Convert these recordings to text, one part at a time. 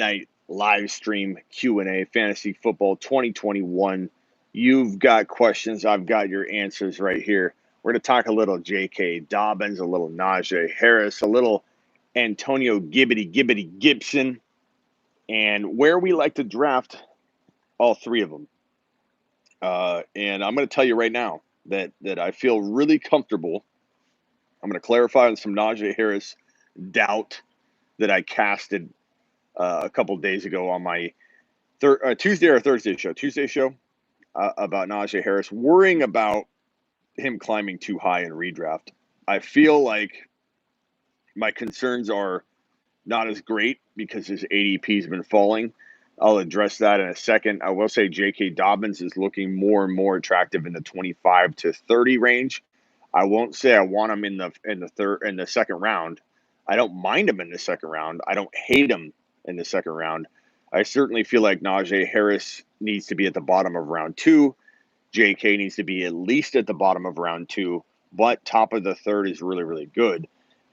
midnight live stream Q&A, Fantasy Football 2021. You've got questions. I've got your answers right here. We're going to talk a little J.K. Dobbins, a little Najee Harris, a little Antonio Gibson, and where we like to draft all three of them. And I'm going to tell you right now that I feel really comfortable. I'm going to clarify on some Najee Harris doubt that I casted a couple days ago on my Tuesday or Thursday show, about Najee Harris, worrying about him climbing too high in redraft. I feel like my concerns are not as great because his ADP has been falling. I'll address that in a second. I will say J.K. Dobbins is looking more and more attractive in the 25 to 30 range. I won't say I want him in the second round. I don't mind him in the second round. I don't hate him in the second round. I certainly feel like Najee Harris needs to be at the bottom of round 2. J.K. needs to be at least at the bottom of round 2, but top of the third is really, really good.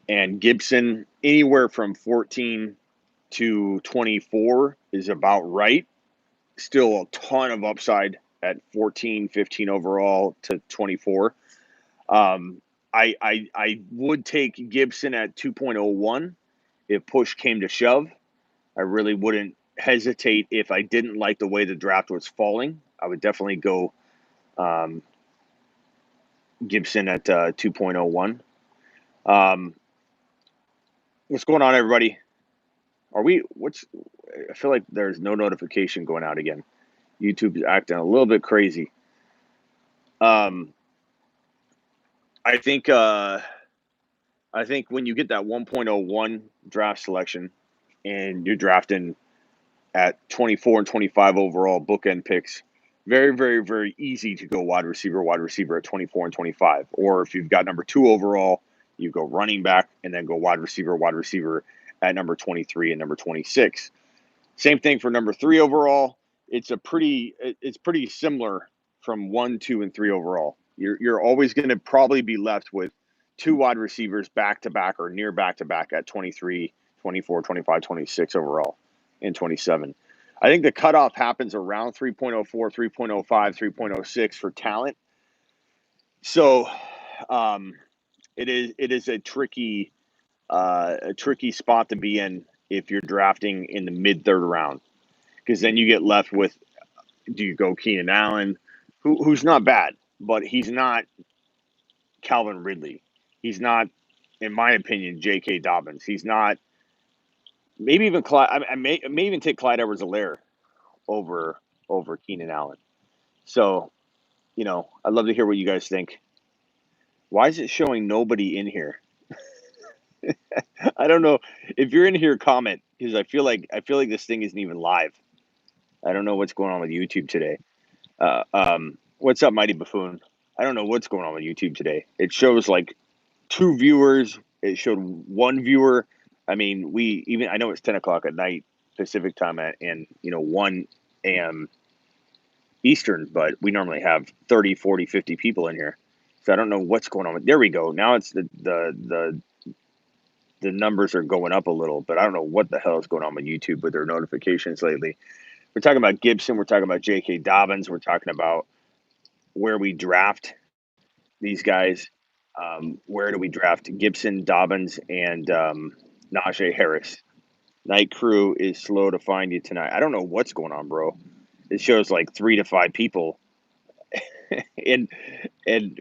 And Gibson, anywhere from 14 to 24 is about right. Still a ton of upside at 14, 15 overall to 24. I would take Gibson at 2.01 if push came to shove. I really wouldn't hesitate if I didn't like the way the draft was falling. I would definitely go Gibson at 2.01. What's going on, everybody? I feel like there's no notification going out again. YouTube is acting a little bit crazy. I think when you get that 1.01 draft selection and you're drafting at 24 and 25 overall bookend picks, very, very, very easy to go wide receiver at 24 and 25. Or if you've got number 2 overall, you go running back and then go wide receiver at number 23 and number 26. Same thing for number 3 overall. It's pretty similar from 1, 2, and 3 overall. You're always going to probably be left with 2 wide receivers back-to-back or near back-to-back at 23, 24, 25, 26 overall, and 27. I think the cutoff happens around 3.04, 3.05, 3.06 for talent. So it is a tricky spot to be in if you're drafting in the mid-third round, because then you get left with, do you go Keenan Allen, who's not bad, but he's not Calvin Ridley. He's not, in my opinion, J.K. Dobbins. He's not, maybe even Clyde. I may even take Clyde Edwards-Helaire over Keenan Allen. So, I'd love to hear what you guys think. Why is it showing nobody in here? I don't know. If you're in here, comment, because I feel like this thing isn't even live. I don't know what's going on with YouTube today. What's up, Mighty Buffoon? I don't know what's going on with YouTube today. It shows like 2 viewers. It showed 1 viewer. I mean, I know it's 10 o'clock at night Pacific time and 1 a.m. Eastern, but we normally have 30, 40, 50 people in here. So I don't know what's going on. There we go. Now it's the numbers are going up a little, but I don't know what the hell is going on with YouTube with their notifications lately. We're talking about Gibson. We're talking about J.K. Dobbins. We're talking about where we draft these guys. Where do we draft Gibson, Dobbins, and Najee Harris? Night Crew is slow to find you tonight. I don't know what's going on, bro. It shows like 3 to 5 people, and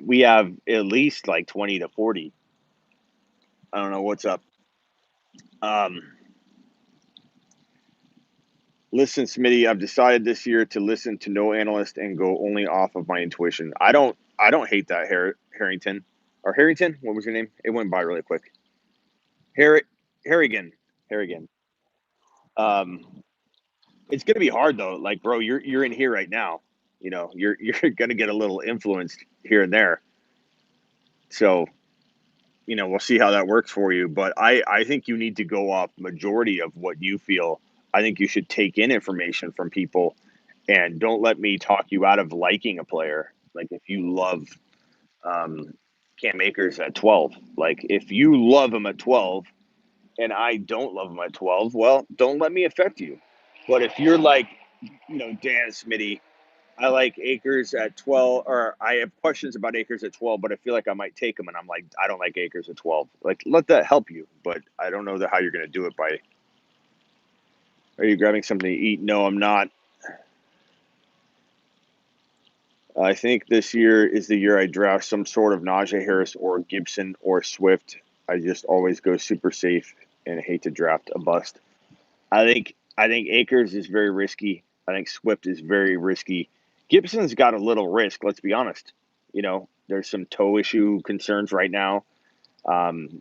we have at least like 20 to 40. I don't know what's up. Listen, Smitty, I've decided this year to listen to no analyst and go only off of my intuition. I don't hate that, Harrington. Or Harrington? What was your name? It went by really quick. Harrigan. It's gonna be hard though. Like, bro, you're in here right now. You're gonna get a little influenced here and there. So, we'll see how that works for you. But I think you need to go off majority of what you feel. I think you should take in information from people, and don't let me talk you out of liking a player. Like, if you love Cam Akers at 12, like if you love him at 12, and I don't love him at 12, well, don't let me affect you. But if you're like, Dan Smitty, I like Akers at 12, or I have questions about Akers at 12, but I feel like I might take him, and I'm like, I don't like Akers at 12. Like, let that help you, but I don't know how you're going to do it by. Are you grabbing something to eat? No, I'm not. I think this year is the year I draft some sort of Najee Harris or Gibson or Swift. I just always go super safe and hate to draft a bust. I think Akers is very risky. I think Swift is very risky. Gibson's got a little risk, let's be honest. There's some toe issue concerns right now.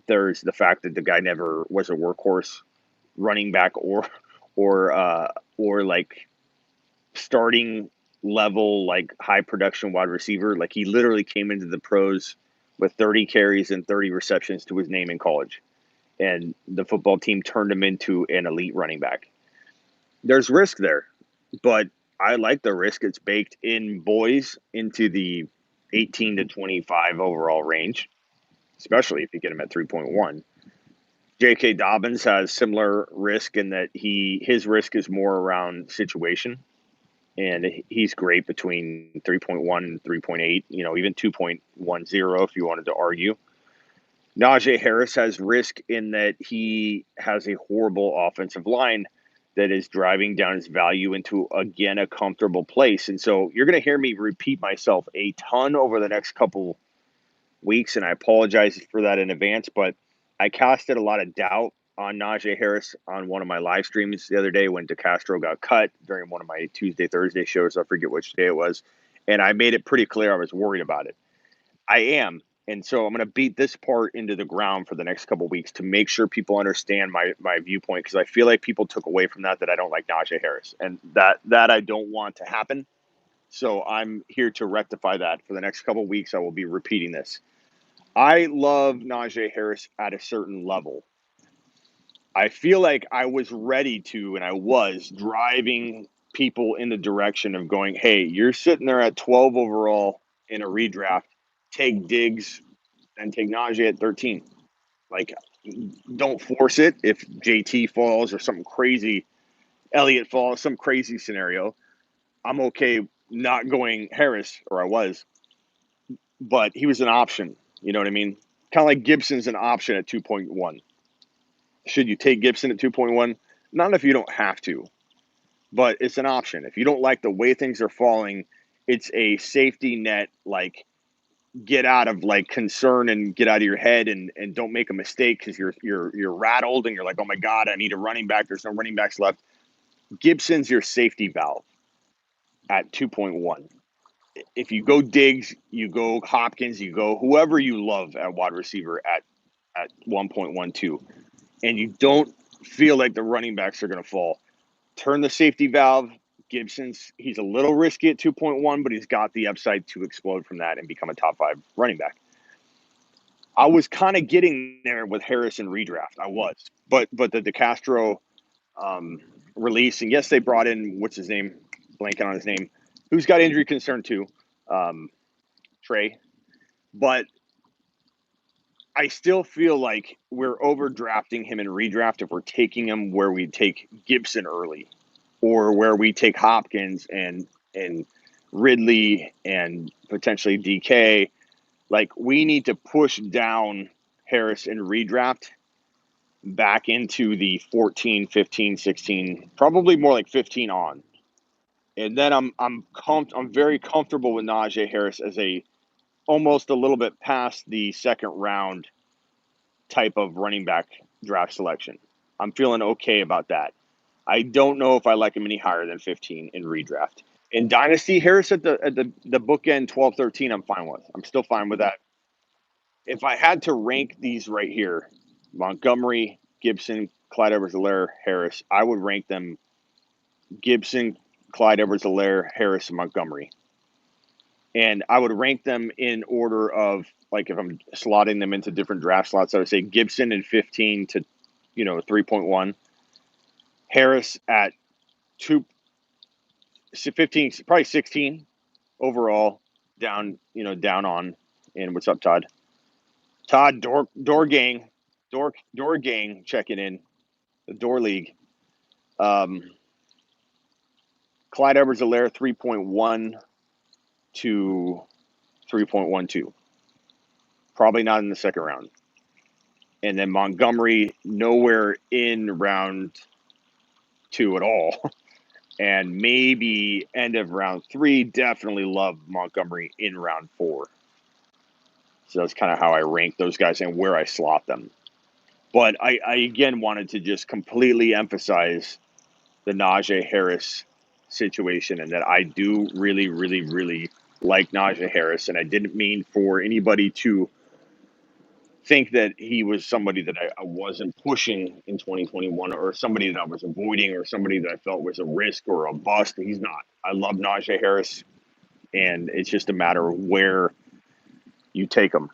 There's the fact that the guy never was a workhorse running back or like starting level, like high production wide receiver. Like, he literally came into the pros with 30 carries and 30 receptions to his name in college, and the football team turned him into an elite running back. There's risk there, but I like the risk. It's baked in boys into the 18 to 25 overall range, especially if you get him at 3.1. J.K. Dobbins has similar risk in that his risk is more around situation, and he's great between 3.1 and 3.8, even 2.10 if you wanted to argue. Najee Harris has risk in that he has a horrible offensive line that is driving down his value into, again, a comfortable place. And so you're going to hear me repeat myself a ton over the next couple weeks, and I apologize for that in advance, but I casted a lot of doubt on Najee Harris on one of my live streams the other day when DeCastro got cut during one of my Tuesday, Thursday shows. I forget which day it was. And I made it pretty clear I was worried about it. I am. And so I'm going to beat this part into the ground for the next couple of weeks to make sure people understand my viewpoint, because I feel like people took away from that I don't like Najee Harris, and that I don't want to happen. So I'm here to rectify that. For the next couple of weeks, I will be repeating this. I love Najee Harris at a certain level. I feel like I was ready to, and I was driving people in the direction of going, hey, you're sitting there at 12 overall in a redraft. Take Diggs and take Najee at 13. Like, don't force it. If JT falls or something crazy, Elliott falls, some crazy scenario, I'm okay not going Harris, or I was, but he was an option. You know what I mean? Kind of like Gibson's an option at 2.1. Should you take Gibson at 2.1? Not if you don't have to, but it's an option. If you don't like the way things are falling, it's a safety net, like, get out of like concern and get out of your head and don't make a mistake because you're rattled and you're like, oh my God, I need a running back. There's no running backs left. Gibson's your safety valve at 2.1. If you go Diggs, you go Hopkins, you go whoever you love at wide receiver at 1.12, and you don't feel like the running backs are going to fall, turn the safety valve. He's a little risky at 2.1, but he's got the upside to explode from that and become a top 5 running back. I was kind of getting there with Harris in redraft. I was, but the DeCastro release, and yes, they brought in what's his name, blanking on his name, who's got injury concern too, Trey. But I still feel like we're overdrafting him in redraft if we're taking him where we take Gibson early, or where we take Hopkins and Ridley and potentially DK. Like, we need to push down Harris in redraft back into the 14, 15, 16, probably more like 15 on. And then I'm very comfortable with Najee Harris as almost a little bit past the second round type of running back draft selection. I'm feeling okay about that. I don't know if I like him any higher than 15 in redraft. In Dynasty, Harris at the bookend 12, 13, I'm fine with. I'm still fine with that. If I had to rank these right here, Montgomery, Gibson, Clyde Edwards-Helaire, Harris, I would rank them Gibson, Clyde Edwards-Helaire, Harris, and Montgomery. And I would rank them in order of, like, if I'm slotting them into different draft slots, I would say Gibson in 15 to 3.1, Harris at 15, probably 16 overall, down on. And what's up, Todd? Todd, door gang. Door Gang checking in, the Door League. Clyde Edwards-Helaire 3.1 to 3.12. Probably not in the second round. And then Montgomery nowhere in round 2 at all. And maybe end of round 3. Definitely love Montgomery in round 4. So that's kind of how I rank those guys and where I slot them. But I again wanted to just completely emphasize the Najee Harris situation, and that I do really, really, really like Najee Harris. And I didn't mean for anybody to think that he was somebody that I wasn't pushing in 2021, or somebody that I was avoiding, or somebody that I felt was a risk or a bust. He's not. I love Najee Harris, and it's just a matter of where you take him.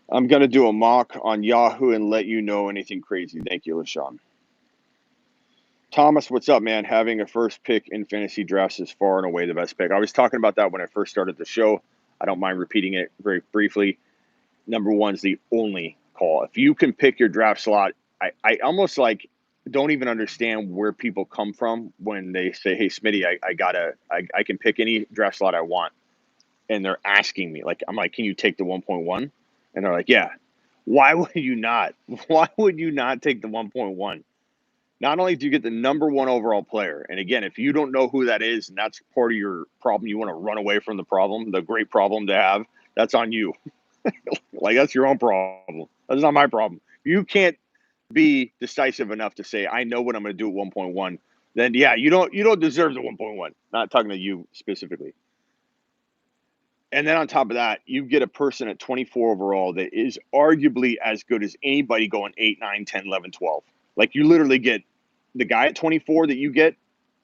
I'm going to do a mock on Yahoo and let you know anything crazy. Thank you, LaShawn. Thomas, what's up, man? Having a first pick in fantasy drafts is far and away the best pick. I was talking about that when I first started the show. I don't mind repeating it very briefly. Number 1 is the only call. If you can pick your draft slot, I almost like don't even understand where people come from when they say, hey, Smitty, I can pick any draft slot I want. And they're asking me, like, I'm like, can you take the 1.1? And they're like, yeah. Why would you not? Why would you not take the 1.1? Not only do you get the number 1 overall player, and again, if you don't know who that is, and that's part of your problem, you want to run away from the problem, the great problem to have, that's on you. Like, that's your own problem. That's not my problem. You can't be decisive enough to say, I know what I'm going to do at 1.1. Then, yeah, you don't deserve the 1.1. Not talking to you specifically. And then on top of that, you get a person at 24 overall that is arguably as good as anybody going 8, 9, 10, 11, 12. Like, you literally get the guy at 24 that you get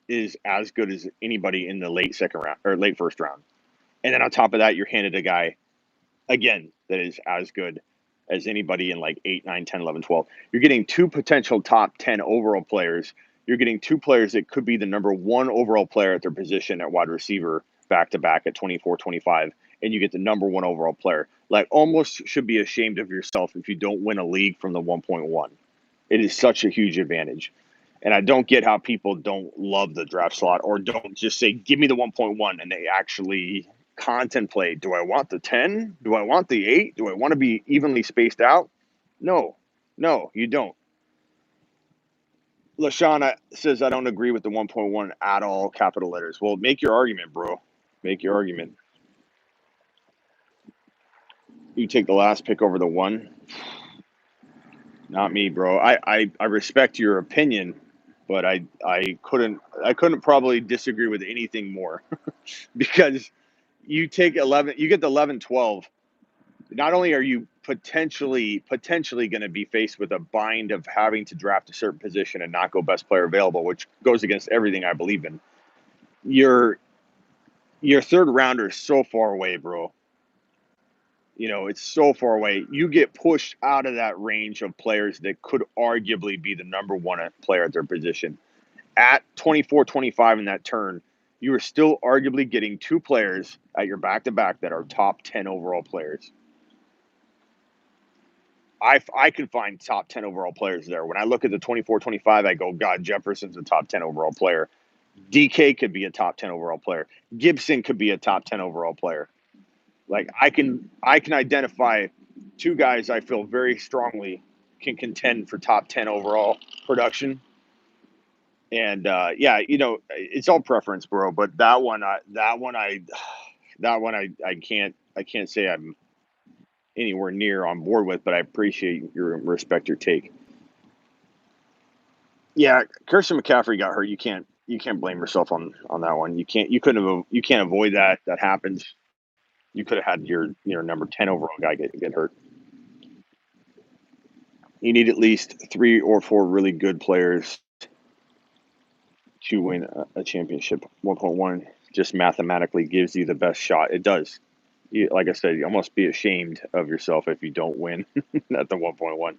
is as good as anybody in the late second round or late first round. And then on top of that, you're handed a guy, again, that is as good as anybody in like 8, 9, 10, 11, 12. You're getting 2 potential top 10 overall players. You're getting 2 players that could be the number 1 overall player at their position at wide receiver back-to-back at 24, 25, and you get the number 1 overall player. Like, almost should be ashamed of yourself if you don't win a league from the 1.1. It is such a huge advantage. And I don't get how people don't love the draft slot or don't just say, give me the 1.1, and they actually contemplate, do I want the 10? Do I want the 8? Do I want to be evenly spaced out? No, you don't. LaShawn says, I don't agree with the 1.1 at all, capital letters. Well, make your argument, bro. Make your argument. You take the last pick over the 1? Not me, bro. I respect your opinion, but I couldn't probably disagree with anything more. Because you take 11, you get the 11, 12. Not only are you potentially going to be faced with a bind of having to draft a certain position and not go best player available, which goes against everything I believe in. Your third rounder is so far away, bro. You know, it's so far away. You get pushed out of that range of players that could arguably be the number 1 player at their position. At 24, 25 in that turn, you are still arguably getting 2 players at your back-to-back that are top 10 overall players. I can find top 10 overall players there. When I look at the 24, 25, I go, God, Jefferson's a top 10 overall player. DK could be a top 10 overall player. Gibson could be a top 10 overall player. Like, I can identify 2 guys I feel very strongly can contend for top 10 overall production. And yeah, you know, it's all preference, bro. But that one I can't say I'm anywhere near on board with. But I appreciate your respect your take. Yeah, Christian McCaffrey got hurt. You can't blame yourself on that one. You can't avoid that. That happens. You could have had your number 10 overall guy get hurt. You need at least 3 or 4 really good players to win a championship. 1.1 just mathematically gives you the best shot. It does. Like I said, you almost be ashamed of yourself if you don't win at the 1.1.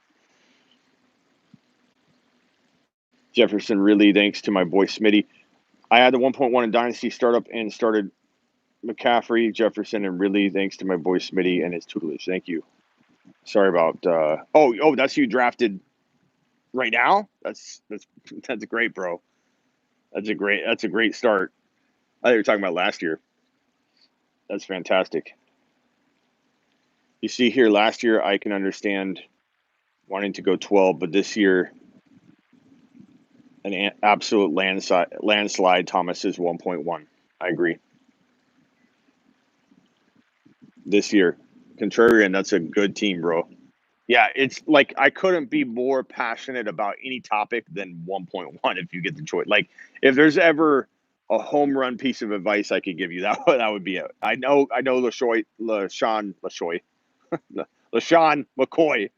Jefferson, really, thanks to my boy Smitty. I had the 1.1 in Dynasty startup and started McCaffrey, Jefferson, and Ridley, thanks to my boy Smitty and his tutelage. Thank you. Sorry about that's who you drafted right now? That's great, bro. That's a great start. I thought you were talking about last year. That's fantastic. You see here, last year I can understand wanting to go 12, but this year an absolute landslide. Thomas is 1.1. I agree. This year, contrarian, that's a good team, bro. Yeah, it's like I couldn't be more passionate about any topic than 1.1 if you get the choice. Like, if there's ever a home run piece of advice I could give you, that would be it. I know LaShawn McCoy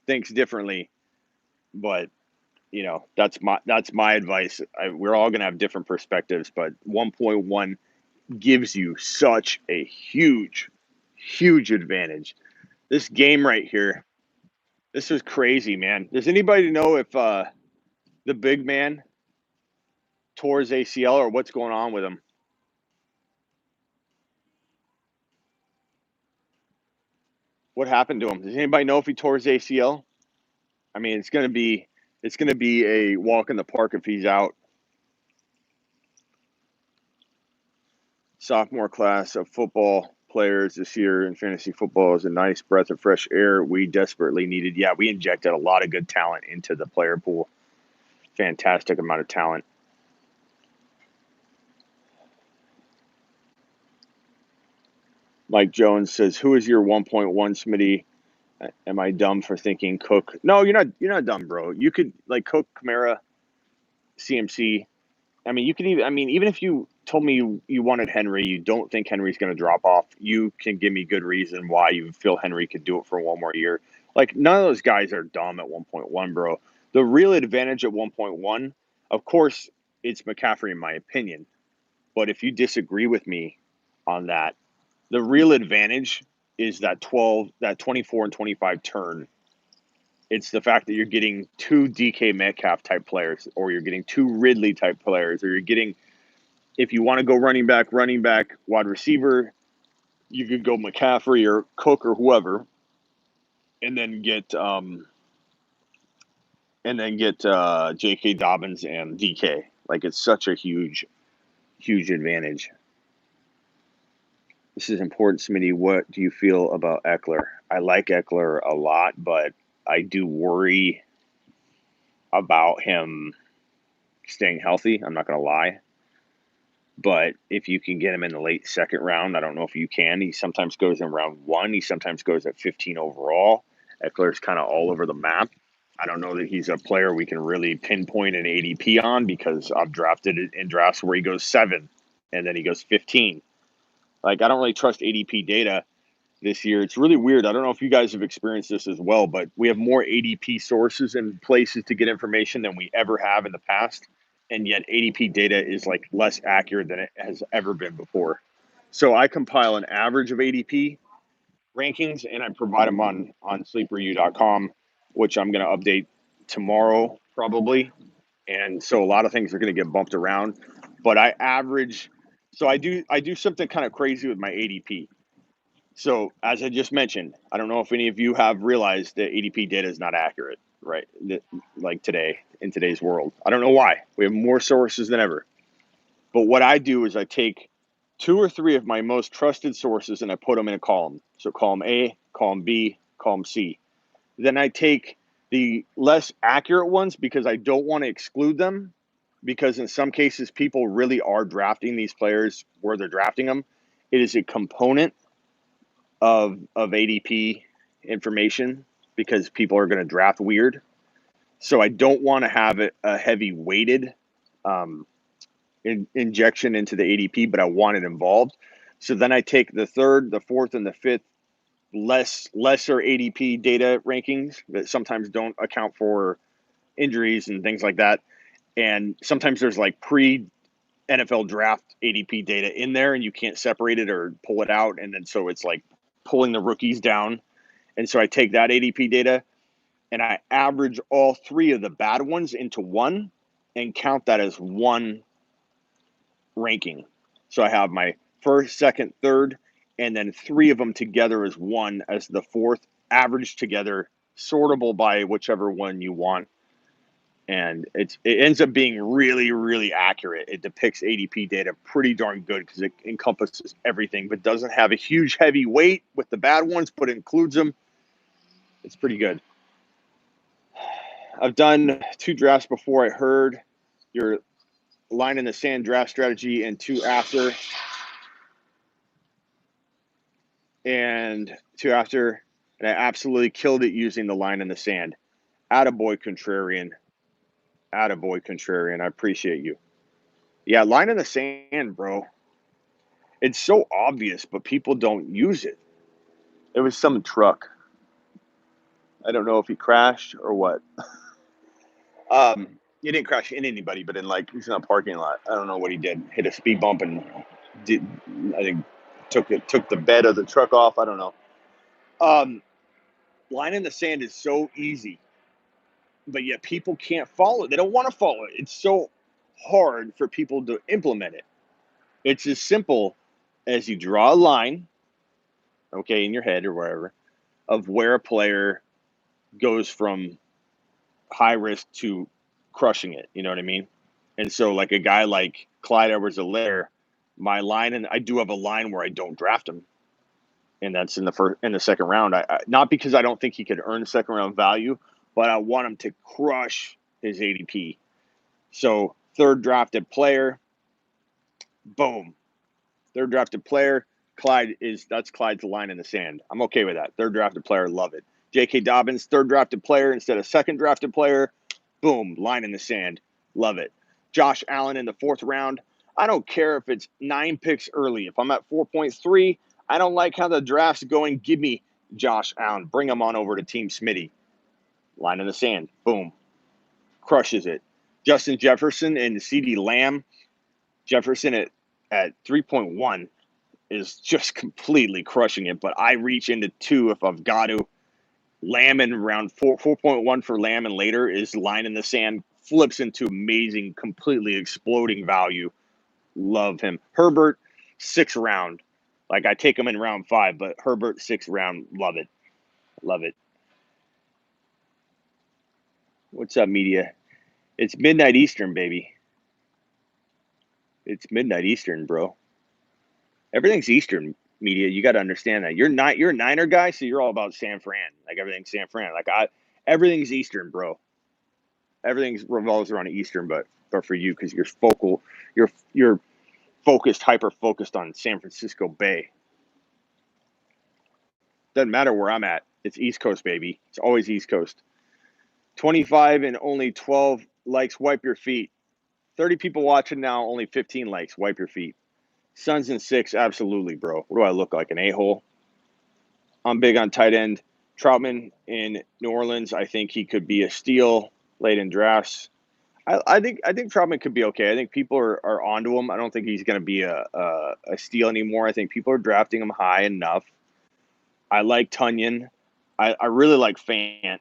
thinks differently, but that's my advice. We're all gonna have different perspectives, but 1.1 gives you such a huge advantage. This game right here, this is crazy, man. Does anybody know if the big man tore his ACL or what's going on with him? What happened to him? Does anybody know if he tore his ACL? I mean, it's gonna be a walk in the park if he's out. Sophomore class of football players this year in fantasy football is a nice breath of fresh air we desperately needed. Yeah, we injected a lot of good talent into the player pool. Fantastic amount of talent. Mike Jones says, "Who is your 1.1, Smitty? Am I dumb for thinking Cook?" No, you're not. You're not dumb, bro. You could like Cook, Kamara, CMC. I mean, you could even. I mean, even if you told me you wanted Henry, you don't think Henry's going to drop off. You can give me good reason why you feel Henry could do it for one more year. Like, none of those guys are dumb at 1.1, bro. The real advantage at 1.1, of course, it's McCaffrey in my opinion. But if you disagree with me on that, the real advantage is that 24 and 25 turn. It's the fact that you're getting two DK Metcalf type players, or you're getting two Ridley type players, or you're getting, if you want to go running back, wide receiver, you could go McCaffrey or Cook or whoever, and then get J.K. Dobbins and DK. Like, it's such a huge advantage. This is important, Smitty. What do you feel about Eckler? I like Eckler a lot, but I do worry about him staying healthy. I'm not going to lie. But if you can get him in the late second round, I don't know if you can. He sometimes goes in round 1. He sometimes goes at 15 overall. Eckler's kind of all over the map. I don't know that he's a player we can really pinpoint an ADP on, because I've drafted it in drafts where he goes 7 and then he goes 15. Like, I don't really trust ADP data this year. It's really weird. I don't know if you guys have experienced this as well, but we have more ADP sources and places to get information than we ever have in the past. And yet ADP data is like less accurate than it has ever been before. So I compile an average of ADP rankings and I provide them on sleeperu.com, which I'm going to update tomorrow probably. And so a lot of things are going to get bumped around, but I average. So I do something kind of crazy with my ADP. So as I just mentioned, I don't know if any of you have realized that ADP data is not accurate, right? Like today, in today's world. I don't know why. We have more sources than ever. But what I do is I take 2 or 3 of my most trusted sources and I put them in a column. So column A, column B, column C. Then I take the less accurate ones because I don't want to exclude them, because in some cases people really are drafting these players where they're drafting them. It is a component of ADP information because people are going to draft weird. So I don't want to have a heavy weighted injection into the ADP, but I want it involved. So then I take the 3rd, the 4th, and the 5th lesser ADP data rankings that sometimes don't account for injuries and things like that. And sometimes there's like pre-NFL draft ADP data in there and you can't separate it or pull it out. And then so it's like pulling the rookies down. And so I take that ADP data and I average all 3 of the bad ones into one and count that as one ranking. So I have my first, second, third, and then 3 of them together as one as the fourth, averaged together, sortable by whichever one you want. And it ends up being really, really accurate. It depicts ADP data pretty darn good because it encompasses everything, but doesn't have a huge heavy weight with the bad ones, but it includes them. It's pretty good. I've done 2 drafts before. I heard your line in the sand draft strategy and 2 after. And I absolutely killed it using the line in the sand. Attaboy contrarian. Attaboy contrarian. I appreciate you. Yeah, line in the sand, bro. It's so obvious, but people don't use it. It was some truck. I don't know if he crashed or what. He didn't crash in anybody, but he's in a parking lot. I don't know what he did. Hit a speed bump and I think took the bed of the truck off. I don't know. Line in the sand is so easy, but yet people can't follow it. They don't want to follow it. It's so hard for people to implement it. It's as simple as you draw a line, okay, in your head or wherever, of where a player goes from high risk to crushing it. You know what I mean? And so, like a guy like Clyde Edwards-Helaire, my line, and I do have a line where I don't draft him, and that's in the second round. I not because I don't think he could earn second round value, but I want him to crush his ADP. So third drafted player, boom. Third drafted player, that's Clyde's line in the sand. I'm okay with that. Third drafted player, love it. J.K. Dobbins, third drafted player instead of second drafted player, boom, line in the sand, love it. Josh Allen in the 4th round. I don't care if it's 9 picks early. If I'm at 4.3, I don't like how the draft's going. Give me Josh Allen. Bring him on over to Team Smitty. Line in the sand, boom, crushes it. Justin Jefferson and CeeDee Lamb. Jefferson at 3.1 is just completely crushing it, but I reach into 2 if I've got to. Lamb in round 4.1 for Lamb and later is line in the sand, flips into amazing, completely exploding value. Love him. Herbert, 6th round. Like I take him in round 5, but Herbert, 6th round, love it. Love it. What's up, media? It's midnight Eastern, baby. It's midnight Eastern, bro. Everything's Eastern, media. You got to understand that. You're a Niner guy, so you're all about San Fran. Like everything's San Fran. Everything's Eastern, bro. Everything revolves around Eastern, but for you, because you're focused, hyper focused on San Francisco Bay. Doesn't matter where I'm at. It's East Coast, baby. It's always East Coast. 25 and only 12 likes. Wipe your feet. 30 people watching now, only 15 likes. Wipe your feet. Suns in 6, absolutely, bro. What do I look like, an a-hole? I'm big on tight end. Troutman in New Orleans, I think he could be a steal late in drafts. I think Troutman could be okay. I think people are onto him. I don't think he's going to be a steal anymore. I think people are drafting him high enough. I like Tunyon. I really like Fant.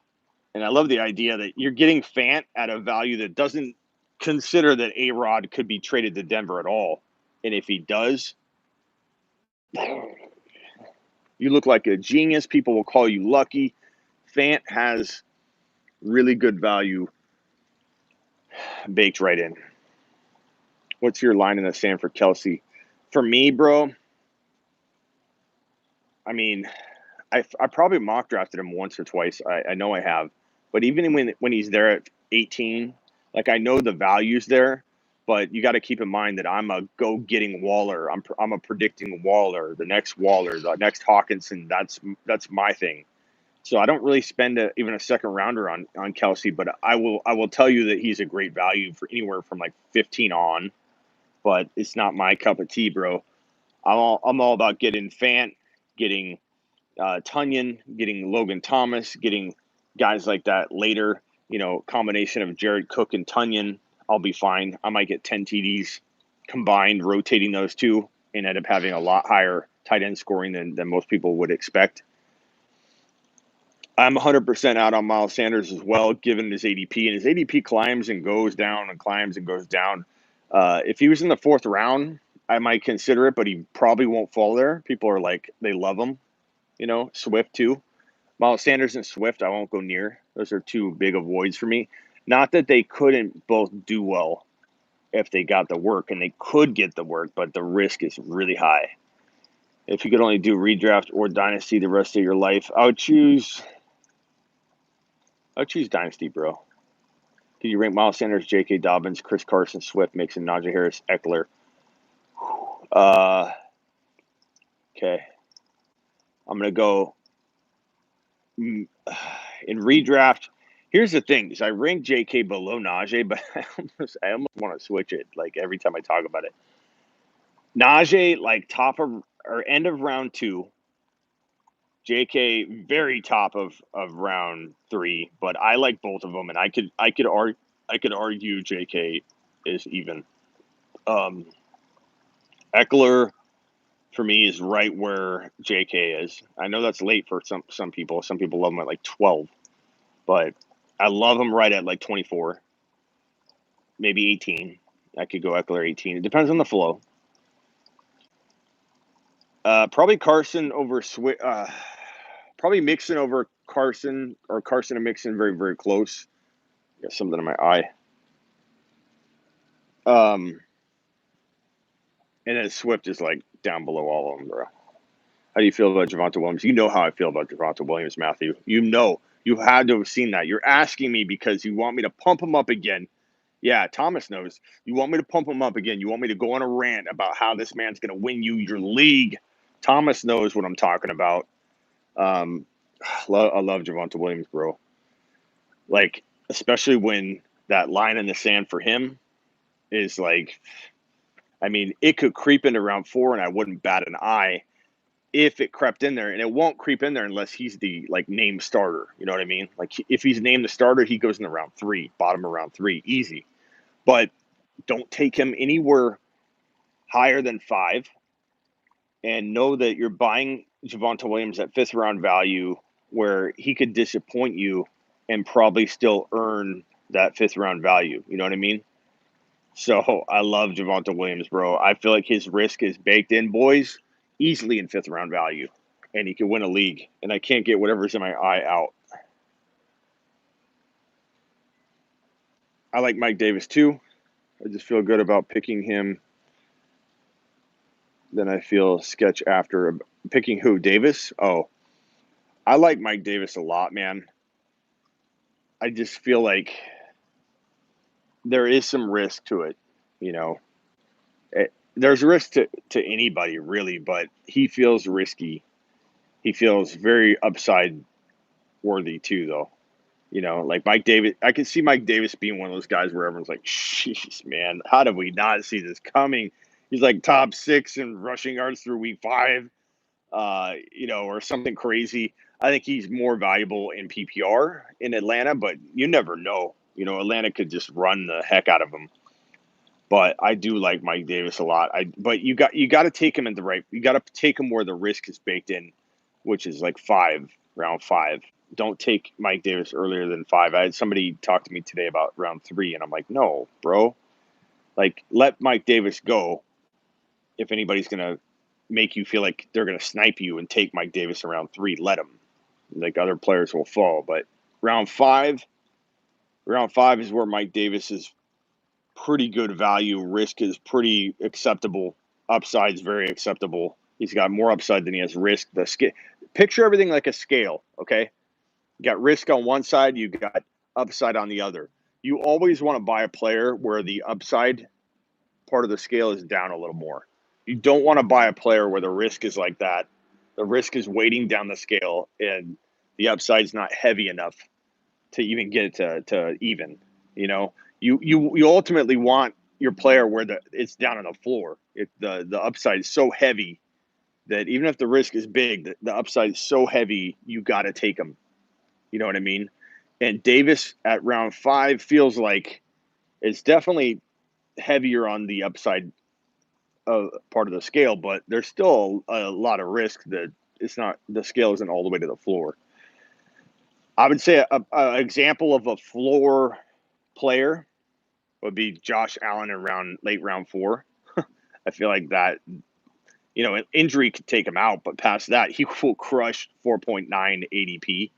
And I love the idea that you're getting Fant at a value that doesn't consider that A-Rod could be traded to Denver at all. And if he does, you look like a genius. People will call you lucky. Fant has really good value baked right in. What's your line in the sand for Kelsey? For me, bro, I mean, I probably mock drafted him once or twice. I know I have. But even when he's there at 18, like I know the value's there, but you got to keep in mind that I'm a go-getting Waller. I'm a predicting Waller, the next Hawkinson. That's my thing. So I don't really spend even a second rounder on Kelsey, but I will tell you that he's a great value for anywhere from like 15 on. But it's not my cup of tea, bro. I'm all about getting Fant, getting Tunyon, getting Logan Thomas, getting guys like that later. Combination of Jared Cook and Tunyon, I'll be fine. I might get 10 TDs combined, rotating those two, and end up having a lot higher tight end scoring than most people would expect. I'm 100% out on Miles Sanders as well, given his ADP. And his ADP climbs and goes down and climbs and goes down. If he was in the 4th round, I might consider it, but he probably won't fall there. People are like, they love him. Swift too. Miles Sanders and Swift, I won't go near. Those are too big of voids for me. Not that they couldn't both do well if they got the work, and they could get the work, but the risk is really high. If you could only do redraft or dynasty the rest of your life, I would choose dynasty, bro. Can you rank Miles Sanders, J.K. Dobbins, Chris Carson, Swift, Mixon, Najee Harris, Eckler? Okay. I'm going to go in redraft. Here's the thing: is I rank J.K. below Najee, but I almost want to switch it. Like every time I talk about it, Najee like top of or end of round 2. J.K. very top of round 3, but I like both of them, and I could argue J.K. is even. Eckler for me is right where J.K. is. I know that's late for some people. Some people love him at like 12, but I love him right at like 24, maybe 18. I could go Eckler 18. It depends on the flow. Probably Carson over probably Mixon over Carson, or Carson and Mixon very, very close. Got something in my eye. And then Swift is like down below all of them, bro. How do you feel about Javonte Williams? You know how I feel about Javonte Williams, Matthew. You had to have seen that. You're asking me because you want me to pump him up again. Yeah, Thomas knows. You want me to pump him up again. You want me to go on a rant about how this man's going to win you your league. Thomas knows what I'm talking about. I love Javonte Williams, bro. Like, especially when that line in the sand for him is like, I mean, it could creep into round 4 and I wouldn't bat an eye if it crept in there, and it won't creep in there unless he's the like named starter. You know what I mean? Like if he's named the starter, he goes in the round 3, bottom of round 3, easy. But don't take him anywhere higher than 5, and know that you're buying Javonte Williams at 5th round value, where he could disappoint you and probably still earn that 5th round value. You know what I mean? So I love Javonte Williams, bro. I feel like his risk is baked in, boys, easily in 5th round value, and he could win a league. And I can't get whatever's in my eye out. I like Mike Davis too. I just feel good about picking him. Then I feel sketch after picking who? Davis? Oh, I like Mike Davis a lot, man. I just feel like there is some risk to it, you know. There's risk to anybody, really, but he feels risky. He feels very upside worthy too, though. Like Mike Davis, I can see Mike Davis being one of those guys where everyone's like, "Jeez, man, how did we not see this coming?" He's like top 6 in rushing yards through week 5, or something crazy. I think he's more valuable in PPR in Atlanta, but you never know. Atlanta could just run the heck out of him. But I do like Mike Davis a lot. But you got to take him you got to take him where the risk is baked in, which is like round 5. Don't take Mike Davis earlier than 5. I had somebody talk to me today about round 3, and I'm like, no, bro. Like, let Mike Davis go. If anybody's gonna make you feel like they're gonna snipe you and take Mike Davis in round 3, let him. Like, other players will fall. But round 5 is where Mike Davis is pretty good value. Risk is pretty acceptable. Upside's very acceptable. He's got more upside than he has risk. Picture everything like a scale, okay? You got risk on one side, you got upside on the other. You always want to buy a player where the upside part of the scale is down a little more. You don't want to buy a player where the risk is like that. The risk is weighting down the scale, and the upside's not heavy enough to even get it to even. You ultimately want your player where it's down on the floor. The upside is so heavy that even if the risk is big, the upside is so heavy, you got to take them. You know what I mean? And Davis at round 5 feels like it's definitely heavier on the upside part of the scale, but there's still a lot of risk that the scale isn't all the way to the floor. I would say an example of a floor player would be Josh Allen in late round 4. I feel like that, an injury could take him out, but past that, he will crush 4.9 ADP.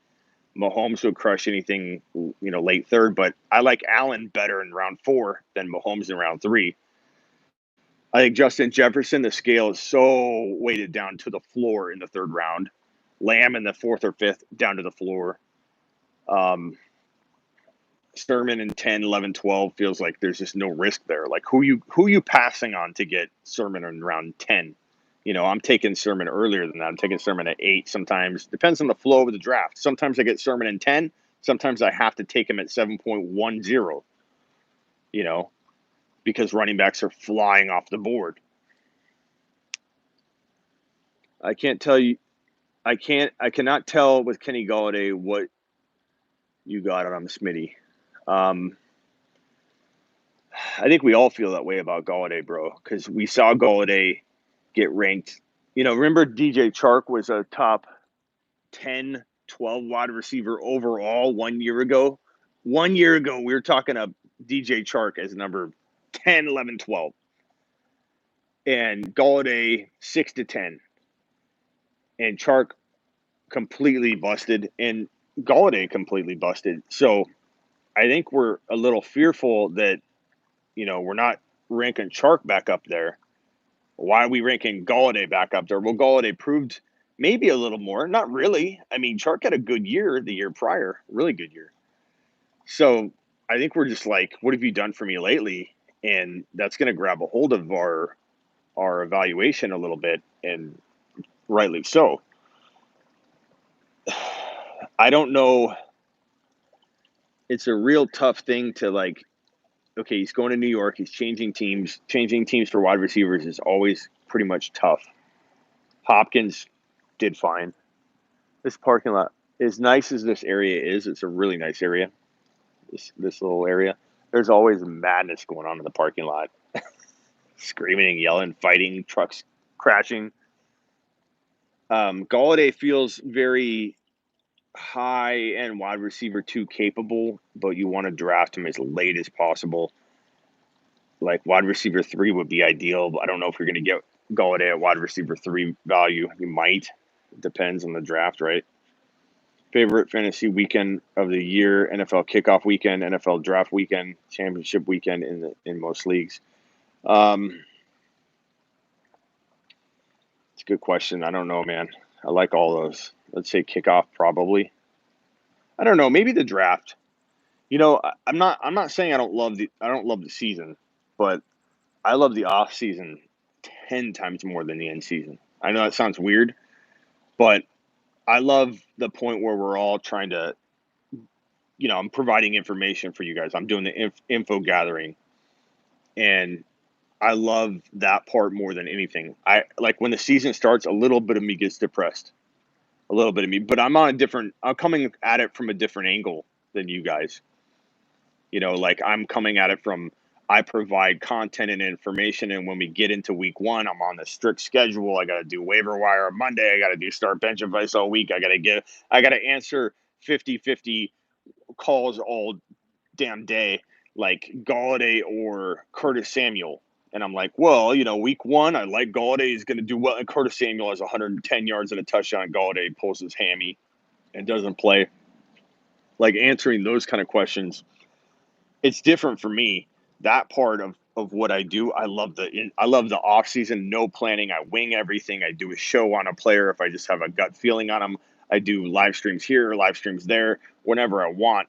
Mahomes would crush anything, late third, but I like Allen better in round 4 than Mahomes in round 3. I think Justin Jefferson, the scale is so weighted down to the floor in the third round. Lamb in the 4th or 5th down to the floor. Sermon in 10, 11, 12 feels like there's just no risk there. Like who you passing on to get Sermon in round 10? I'm taking Sermon earlier than that. I'm taking Sermon at 8 sometimes. Depends on the flow of the draft. Sometimes I get Sermon in 10. Sometimes I have to take him at 7.10, because running backs are flying off the board. I cannot tell with Kenny Golladay what you got on Smitty. I think we all feel that way about Golladay, bro, because we saw Golladay get ranked. Remember DJ Chark was a top 10, 12 wide receiver overall 1 year ago? 1 year ago, we were talking of DJ Chark as number 10, 11, 12. And Golladay 6 to 10. And Chark completely busted. And Golladay completely busted. So I think we're a little fearful that, we're not ranking Chark back up there. Why are we ranking Golladay back up there? Well, Golladay proved maybe a little more. Not really. I mean, Chark had a good year the year prior. Really good year. So I think we're just like, what have you done for me lately? And that's going to grab a hold of our evaluation a little bit, and rightly so. I don't know. It's a real tough thing to like, okay, he's going to New York. He's changing teams. Changing teams for wide receivers is always pretty much tough. Hopkins did fine. This parking lot, as nice as this area is, it's a really nice area. This little area. There's always madness going on in the parking lot. Screaming, yelling, fighting, trucks crashing. Golladay feels very high-end wide receiver 2 capable, but you want to draft him as late as possible. Like wide receiver 3 would be ideal, but I don't know if you're going to get Golladay at wide receiver 3 value. You might. It depends on the draft, right? Favorite fantasy weekend of the year: NFL kickoff weekend, NFL draft weekend, championship weekend in most leagues. It's a good question. I don't know, man. I like all those. Let's say kickoff probably. I don't know. Maybe the draft. I'm not saying I don't love the season, but I love the off season 10 times more than the end season. I know that sounds weird, but I love the point where we're all trying to, I'm providing information for you guys. I'm doing the info gathering, and I love that part more than anything. I like when the season starts, a little bit of me gets depressed, a little bit of me, but I'm coming at it from a different angle than you guys. Like I'm coming at it from, I provide content and information, and when we get into week 1, I'm on the strict schedule. I got to do waiver wire on Monday. I got to do start bench advice all week. I got to answer 50-50 calls all damn day, like Golladay or Curtis Samuel. And I'm like, well, week 1, I like Golladay. He's going to do well. And Curtis Samuel has 110 yards and a touchdown. Golladay pulls his hammy and doesn't play. Like answering those kind of questions, it's different for me. That part of what I do, I love the off season, no planning. I wing everything. I do a show on a player if I just have a gut feeling on him. I do live streams here, live streams there, whenever I want.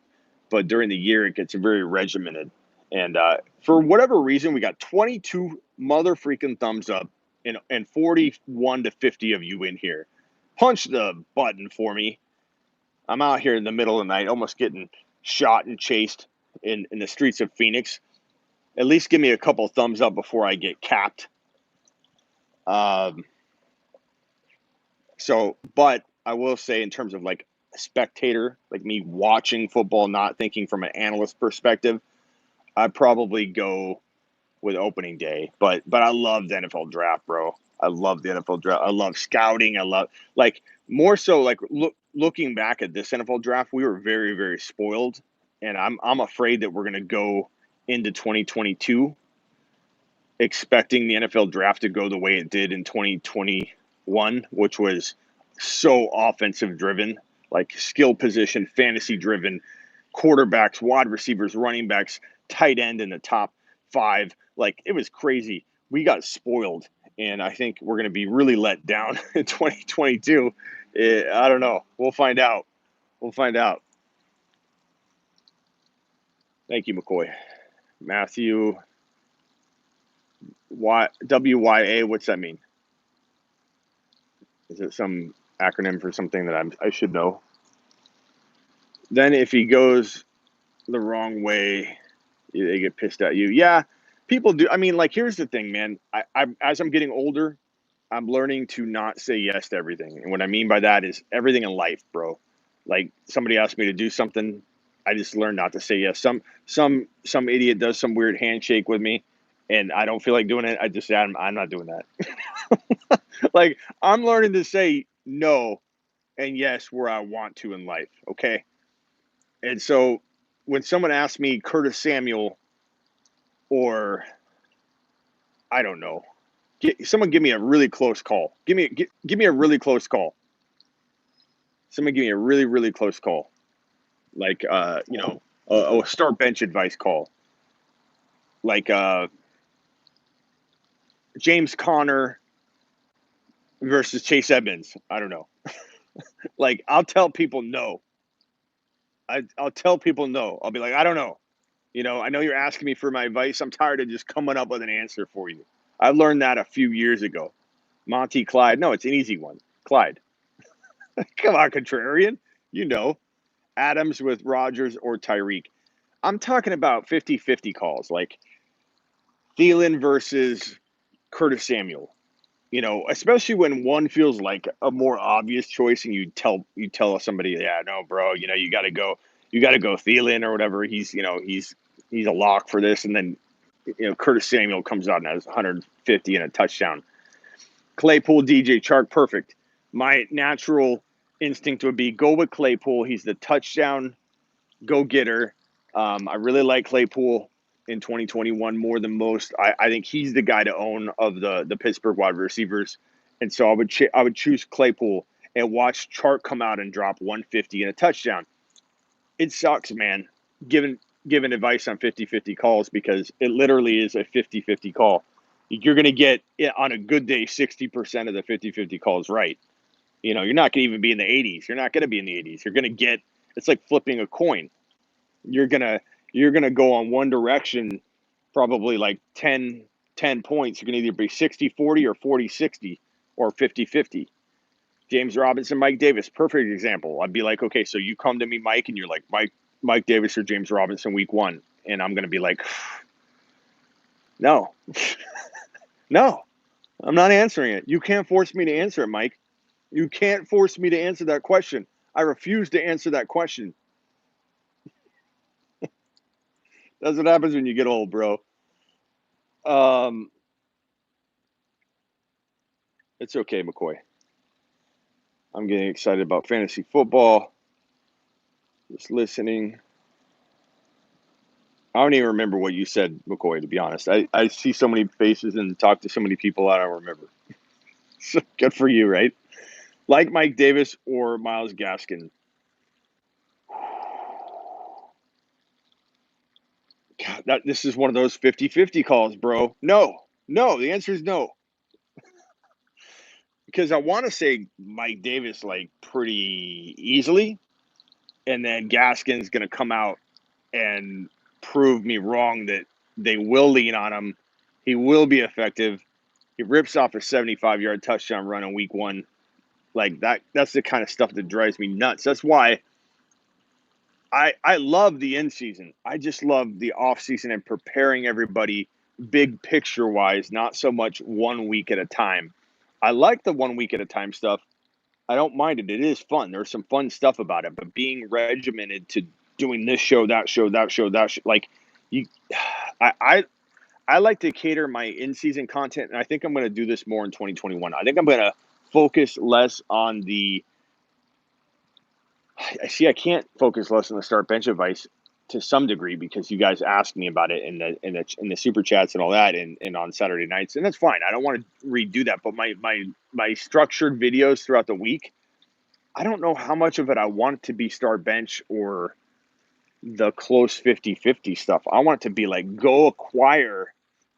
But during the year, it gets very regimented. And for whatever reason, we got 22 mother freaking thumbs up and 41 to 50 of you in here. Punch the button for me. I'm out here in the middle of the night, almost getting shot and chased in the streets of Phoenix. At least give me a couple thumbs up before I get capped. But I will say, in terms of like a spectator, like me watching football, not thinking from an analyst perspective, I'd probably go with opening day. But I love the NFL draft, bro. I love the NFL draft. I love scouting. I love, like, more so, like, looking back at this NFL draft, we were very, very spoiled. And I'm afraid that we're going to go into 2022 expecting the NFL draft to go the way it did in 2021, which was so offensive driven, like skill position, fantasy driven, quarterbacks, wide receivers, running backs, tight end in the top 5. Like, it was crazy. We got spoiled, and I think we're going to be really let down in 2022. I don't know. We'll find out. We'll find out. Thank you, McCoy. Matthew WYA, what's that mean? Is it some acronym for something that I should know? Then if he goes the wrong way, they get pissed at you. Yeah, people do. I mean, like, here's the thing, man. As I'm getting older, I'm learning to not say yes to everything. And what I mean by that is everything in life, bro. Like, somebody asked me to do something, I just learned not to say yes. Some idiot does some weird handshake with me, and I don't feel like doing it. I just say, I'm not doing that. Like, I'm learning to say no and yes where I want to in life, okay? And so when someone asks me Curtis Samuel, or I don't know, someone give me a really close call. Give me a really close call. Someone give me a really, really close call. Like, a start bench advice call. Like, James Conner versus Chase Edmonds. I don't know. Like, I'll tell people no. I'll tell people no. I'll be like, I don't know. I know you're asking me for my advice. I'm tired of just coming up with an answer for you. I learned that a few years ago. Monty Clyde. No, it's an easy one. Clyde. Come on, contrarian. Adams with Rodgers or Tyreek. I'm talking about 50-50 calls, like Thielen versus Curtis Samuel. Especially when one feels like a more obvious choice, and you tell somebody, yeah, no, bro, you got to go Thielen or whatever. He's a lock for this, and then Curtis Samuel comes out and has 150 and a touchdown. Claypool, DJ Chark, perfect. My natural instinct would be go with Claypool. He's the touchdown go-getter. I really like Claypool in 2021 more than most. I think he's the guy to own of the Pittsburgh wide receivers. And so I would choose Claypool and watch Chark come out and drop 150 and a touchdown. It sucks, man, giving advice on 50-50 calls, because it literally is a 50-50 call. You're going to get, on a good day, 60% of the 50-50 calls right. You're not going to even be in the 80s. You're not going to be in the 80s. You're going to get, it's like flipping a coin. You're going to go on one direction, probably like 10 points. You're going to either be 60-40 or 40-60 or 50-50. James Robinson, Mike Davis, perfect example. I'd be like, okay, so you come to me, Mike, and you're like, Mike Davis or James Robinson week 1. And I'm going to be like, no, no, I'm not answering it. You can't force me to answer it, Mike. You can't force me to answer that question. I refuse to answer that question. That's what happens when you get old, bro. It's okay, McCoy. I'm getting excited about fantasy football. Just listening. I don't even remember what you said, McCoy, to be honest. I see so many faces and talk to so many people I don't remember. So good for you, right? Like Mike Davis or Myles Gaskin. God, this is one of those 50-50 calls, bro. No, the answer is no. Because I want to say Mike Davis, like, pretty easily, and then Gaskin's going to come out and prove me wrong that they will lean on him. He will be effective. He rips off a 75-yard touchdown run in week 1. Like, that's the kind of stuff that drives me nuts. That's why I love the end season. I just love the offseason and preparing everybody big picture-wise, not so much 1 week at a time. I like the 1 week at a time stuff. I don't mind it. It is fun. There's some fun stuff about it. But being regimented to doing this show, that show, like, I like to cater my in-season content, and I think I'm going to do this more in 2021. I think I'm going to focus less on the – I can't focus less on the start bench advice to some degree because you guys asked me about it in the super chats and all that and on Saturday nights, and that's fine. I don't want to redo that, but my structured videos throughout the week, I don't know how much of it I want to be start bench or the close 50-50 stuff. I want it to be like, go acquire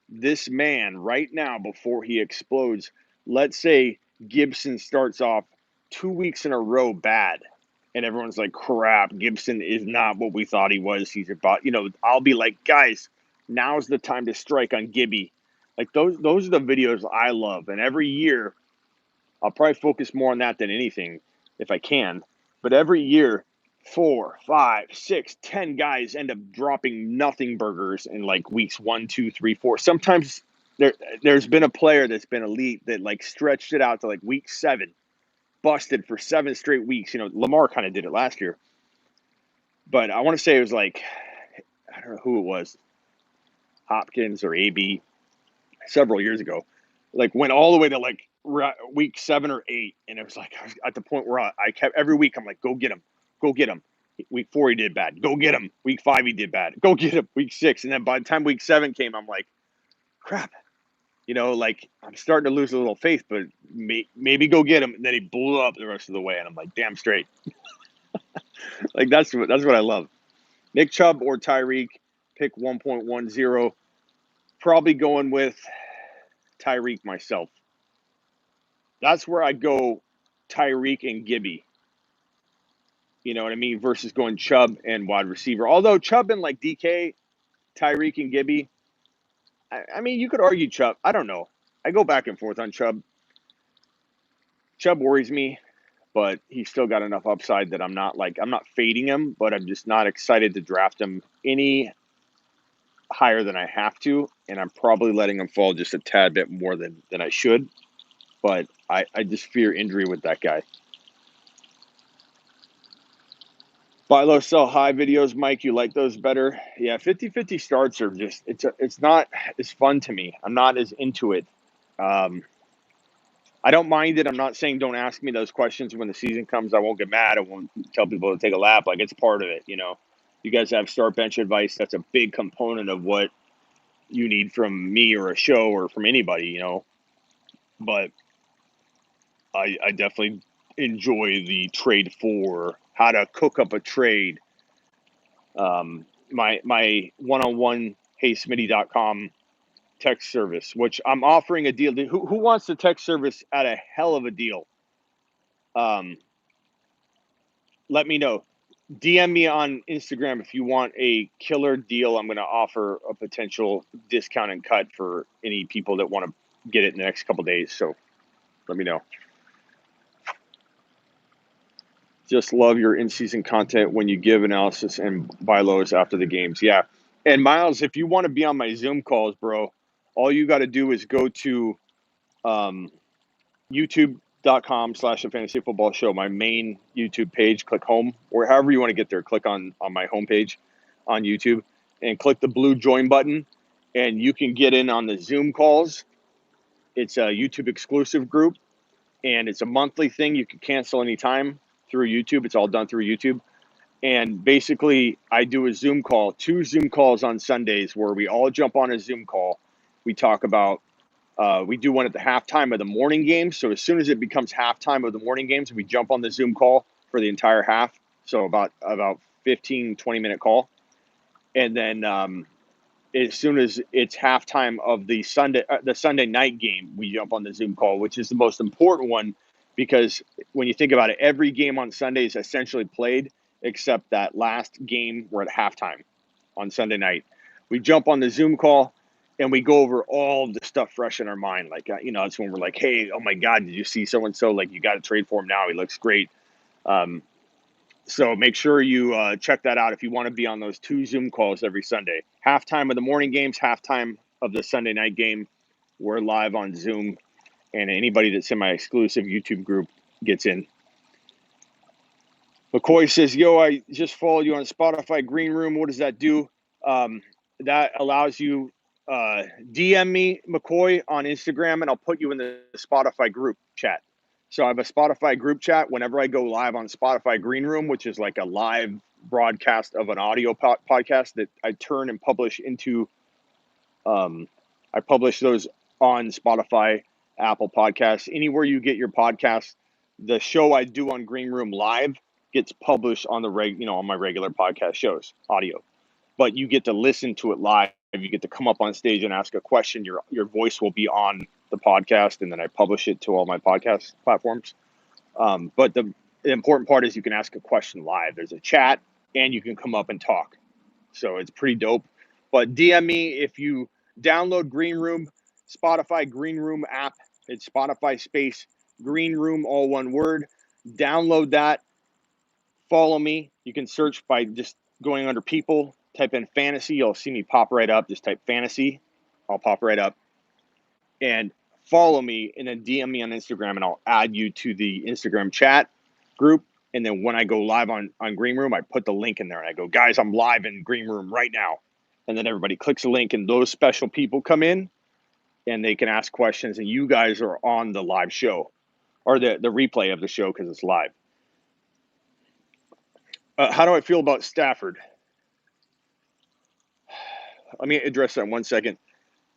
this man right now before he explodes. Let's say Gibson starts off 2 weeks in a row bad, and everyone's like, crap, Gibson is not what we thought he was. He's about, I'll be like, guys, now's the time to strike on Gibby. Like those are the videos I love. And every year, I'll probably focus more on that than anything if I can. But every year, 4, 5, 6, 10 guys end up dropping nothing burgers in like weeks 1, 2, 3, 4. Sometimes there's been a player that's been elite that like stretched it out to like week 7, busted for 7 straight weeks. Lamar kind of did it last year. But I want to say it was like, I don't know who it was, Hopkins or AB, several years ago. Like went all the way to like week 7 or 8, and it was like I was at the point where I kept every week. I'm like, go get him. Week 4 he did bad. Go get him. Week 5 he did bad. Go get him. Week 6, and then by the time week 7 came, I'm like, crap. Like I'm starting to lose a little faith, but maybe go get him. And then he blew up the rest of the way, and I'm like, damn straight. Like that's what I love. Nick Chubb or Tyreek, pick 1.10. Probably going with Tyreek myself. That's where I go Tyreek and Gibby. You know what I mean? Versus going Chubb and wide receiver. Although Chubb and like DK, Tyreek and Gibby, I mean, you could argue Chubb. I don't know. I go back and forth on Chubb. Chubb worries me, but he's still got enough upside that I'm not fading him, but I'm just not excited to draft him any higher than I have to, and I'm probably letting him fall just a tad bit more than I should. But I just fear injury with that guy. Buy low, sell high videos, Mike. You like those better? Yeah, 50-50 starts are just it's not as fun to me. I'm not as into it. I don't mind it. I'm not saying don't ask me those questions when the season comes. I won't get mad. I won't tell people to take a lap. Like it's part of it. You guys have start bench advice. That's a big component of what you need from me or a show or from anybody. But I definitely enjoy the trade for how to cook up a trade. My one-on-one HeySmitty.com text service, which I'm offering a deal. Who wants the text service at a hell of a deal? Let me know. DM me on Instagram if you want a killer deal. I'm going to offer a potential discount and cut for any people that want to get it in the next couple of days. So let me know. Just love your in-season content when you give analysis and buy lows after the games. Yeah. And Miles, if you want to be on my Zoom calls, bro, all you got to do is go to youtube.com/a fantasy football show, my main YouTube page, click home, or however you want to get there. Click on my homepage on YouTube and click the blue join button, and you can get in on the Zoom calls. It's a YouTube exclusive group, and it's a monthly thing. You can cancel anytime through YouTube. It's all done through YouTube. And basically, I do a Zoom call, 2 Zoom calls on Sundays where we all jump on a Zoom call. We talk about, we do one at the halftime of the morning games. So as soon as it becomes halftime of the morning games, we jump on the Zoom call for the entire half. So about 15, 20-minute call. And then as soon as it's halftime of the Sunday night game, we jump on the Zoom call, which is the most important one because when you think about it, every game on Sunday is essentially played except that last game we're at halftime on Sunday night. We jump on the Zoom call and we go over all the stuff fresh in our mind. Like, that's when we're like, hey, oh my God, did you see so-and-so? Like, you got to trade for him now. He looks great. So make sure you check that out if you want to be on those 2 Zoom calls every Sunday. Halftime of the morning games, halftime of the Sunday night game. We're live on Zoom, and anybody that's in my exclusive YouTube group gets in. McCoy says, yo, I just followed you on Spotify Green Room. What does that do? That allows you DM me, McCoy, on Instagram, and I'll put you in the Spotify group chat. So I have a Spotify group chat. Whenever I go live on Spotify Green Room, which is like a live broadcast of an audio podcast that I turn and publish into, I publish those on Spotify, Apple Podcasts, anywhere you get your podcasts. The show I do on Green Room Live gets published on on my regular podcast shows, audio. But you get to listen to it live. You get to come up on stage and ask a question. Your voice will be on the podcast, and then I publish it to all my podcast platforms. But the important part is you can ask a question live. There's a chat, and you can come up and talk. So it's pretty dope. But DM me if you download Green Room, Spotify Green Room app. It's Spotify space Green Room, all one word. Download that. Follow me. You can search by just going under people, type in fantasy. You'll see me pop right up. Just type fantasy. I'll pop right up. And follow me, and then DM me on Instagram, and I'll add you to the Instagram chat group. And then when I go live on Green Room, I put the link in there, and I go, guys, I'm live in Green Room right now. And then everybody clicks the link, and those special people come in, and they can ask questions, and you guys are on the live show, or the replay of the show because it's live. How do I feel about Stafford? Let me address that in 1 second.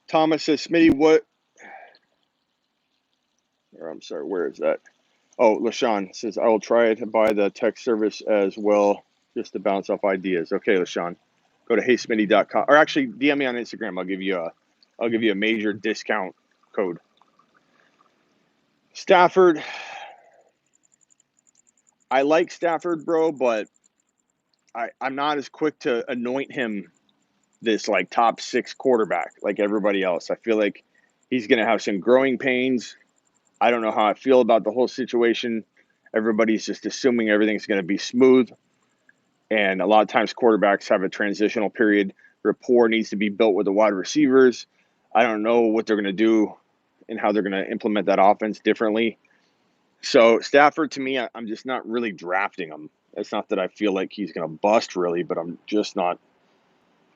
Thomas says, Smitty, what? Or I'm sorry, where is that? Oh, LaShawn says, I will try to buy the tech service as well, just to bounce off ideas. Okay, LaShawn, go to heysmitty.com, or actually DM me on Instagram. I'll give you a major discount code. Stafford, I like Stafford, bro, but I'm not as quick to anoint him this like top 6 quarterback like everybody else. I feel like he's going to have some growing pains. I don't know how I feel about the whole situation. Everybody's just assuming everything's going to be smooth. And a lot of times quarterbacks have a transitional period. Rapport needs to be built with the wide receivers. I don't know what they're going to do and how they're going to implement that offense differently. So Stafford, to me, I'm just not really drafting him. It's not that I feel like he's going to bust really, but I'm just not.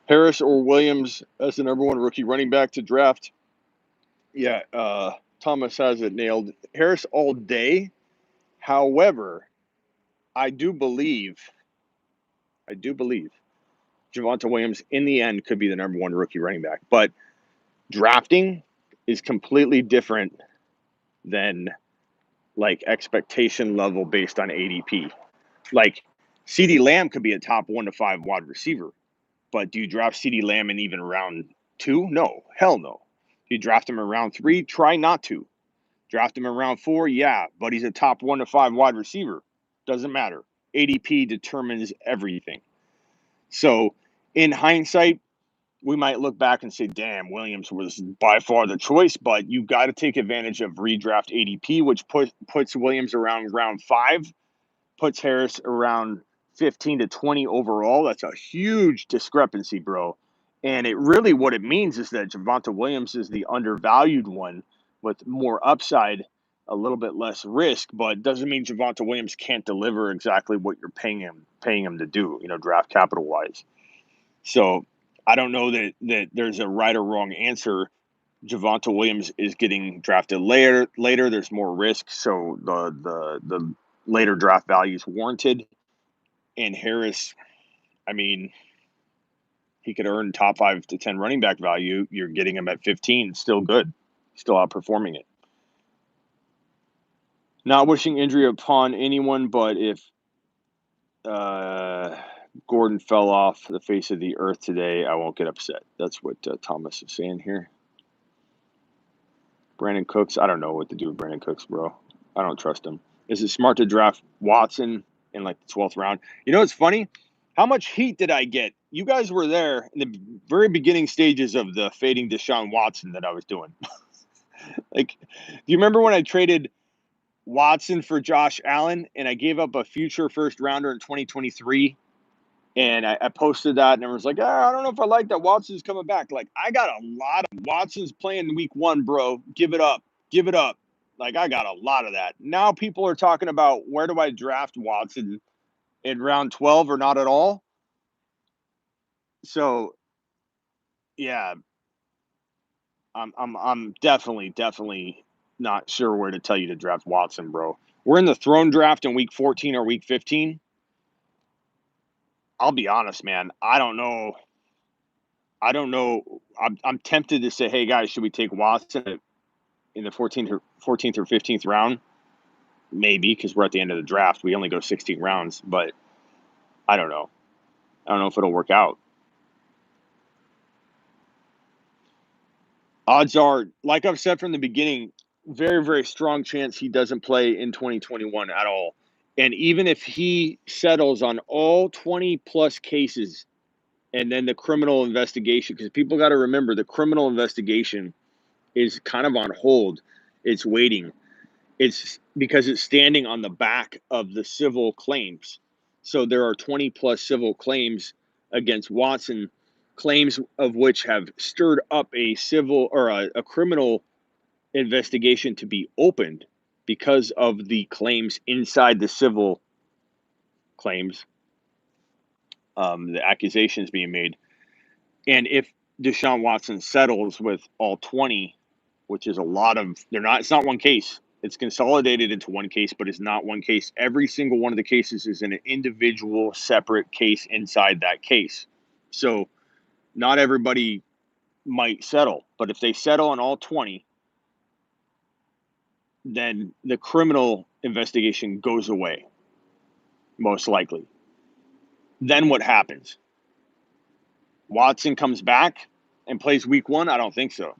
Harris or Williams as the number 1 rookie running back to draft. Yeah, Thomas has it nailed. Harris all day. However, I do believe Javonte Williams in the end could be the number 1 rookie running back. But drafting is completely different than like expectation level based on ADP. Like CeeDee Lamb could be a top 1 to 5 wide receiver. But do you draft CeeDee Lamb in even round 2? No, hell no. Do you draft him in round 3? Try not to. Draft him in round 4? Yeah, but he's a top 1 to 5 wide receiver. Doesn't matter. ADP determines everything. So in hindsight, we might look back and say, damn, Williams was by far the choice, but you got to take advantage of redraft ADP, which puts Williams around round 5, puts Harris around 15 to 20 overall. That's a huge discrepancy, bro. And it really, what it means is that Javonte Williams is the undervalued one with more upside, a little bit less risk, but doesn't mean Javonte Williams can't deliver exactly what you're paying him to do, draft capital wise. So I don't know that there's a right or wrong answer. Javonte Williams is getting drafted later. There's more risk, so the later draft value is warranted. And Harris, I mean, he could earn top 5 to 10 running back value. You're getting him at 15, still good, still outperforming it. Not wishing injury upon anyone, but if Gordon fell off the face of the earth today, I won't get upset. That's what Thomas is saying here. Brandon Cooks, I don't know what to do with Brandon Cooks, bro. I don't trust him. Is it smart to draft Watson in like the 12th round? You know, it's funny. How much heat did I get? You guys were there in the very beginning stages of the fading Deshaun Watson that I was doing. Like, do you remember when I traded Watson for Josh Allen and I gave up a future first rounder in 2023? And I posted that, and everyone's like, I don't know if I like that Watson's coming back. Like, I got a lot of Watson's playing week 1, bro. Give it up. Give it up. Like, I got a lot of that. Now people are talking about where do I draft Watson in round 12 or not at all. So, yeah, I'm definitely not sure where to tell you to draft Watson, bro. We're in the throne draft in week 14 or week 15. I'll be honest, man. I don't know. I'm tempted to say, hey, guys, should we take Watson in the 14th or 15th round? Maybe, because we're at the end of the draft. We only go 16 rounds, but I don't know. I don't know if it'll work out. Odds are, like I've said from the beginning, very, very strong chance he doesn't play in 2021 at all. And even if he settles on all 20 plus cases and then the criminal investigation, because people got to remember the criminal investigation is kind of on hold. It's waiting. It's because it's standing on the back of the civil claims. So there are 20 plus civil claims against Watson, claims of which have stirred up a civil or a criminal investigation to be opened because of the claims inside the civil claims, the accusations being made. And if Deshaun Watson settles with all 20, which is a lot of, it's not one case. It's consolidated into one case, but it's not one case. Every single one of the cases is an individual separate case inside that case. So not everybody might settle, but if they settle on all 20, then the criminal investigation goes away, most likely. Then what happens? Watson comes back and plays week 1? I don't think so.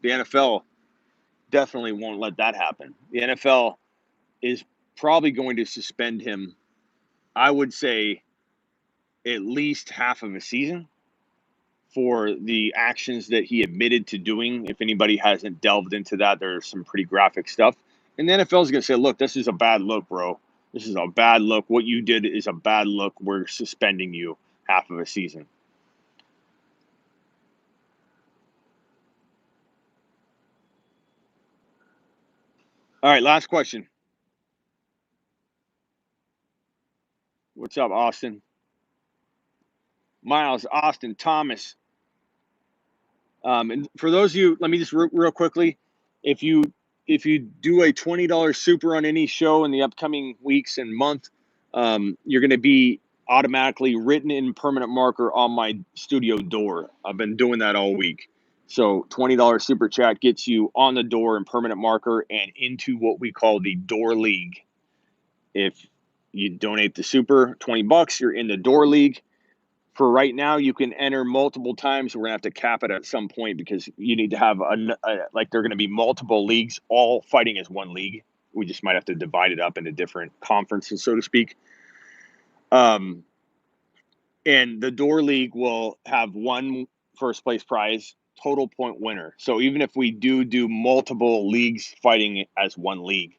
The NFL definitely won't let that happen. The NFL is probably going to suspend him, I would say, at least half of a season for the actions that he admitted to doing. If anybody hasn't delved into that, there's some pretty graphic stuff. And the NFL is going to say, look, this is a bad look, bro. This is a bad look. What you did is a bad look. We're suspending you half of a season. All right, last question. What's up, Austin? Miles, Austin, Thomas. And for those of you, let me just real quickly, if you do a $20 super on any show in the upcoming weeks and month, you're going to be automatically written in permanent marker on my studio door. I've been doing that all week. So $20 super chat gets you on the door in permanent marker and into what we call the door league. If you donate the super $20, you're in the door league. For right now, you can enter multiple times. We're going to have to cap it at some point because you need to have like there are going to be multiple leagues all fighting as one league. We just might have to divide it up into different conferences, so to speak. And the door league will have one first place prize, total point winner. So even if we do multiple leagues fighting as one league,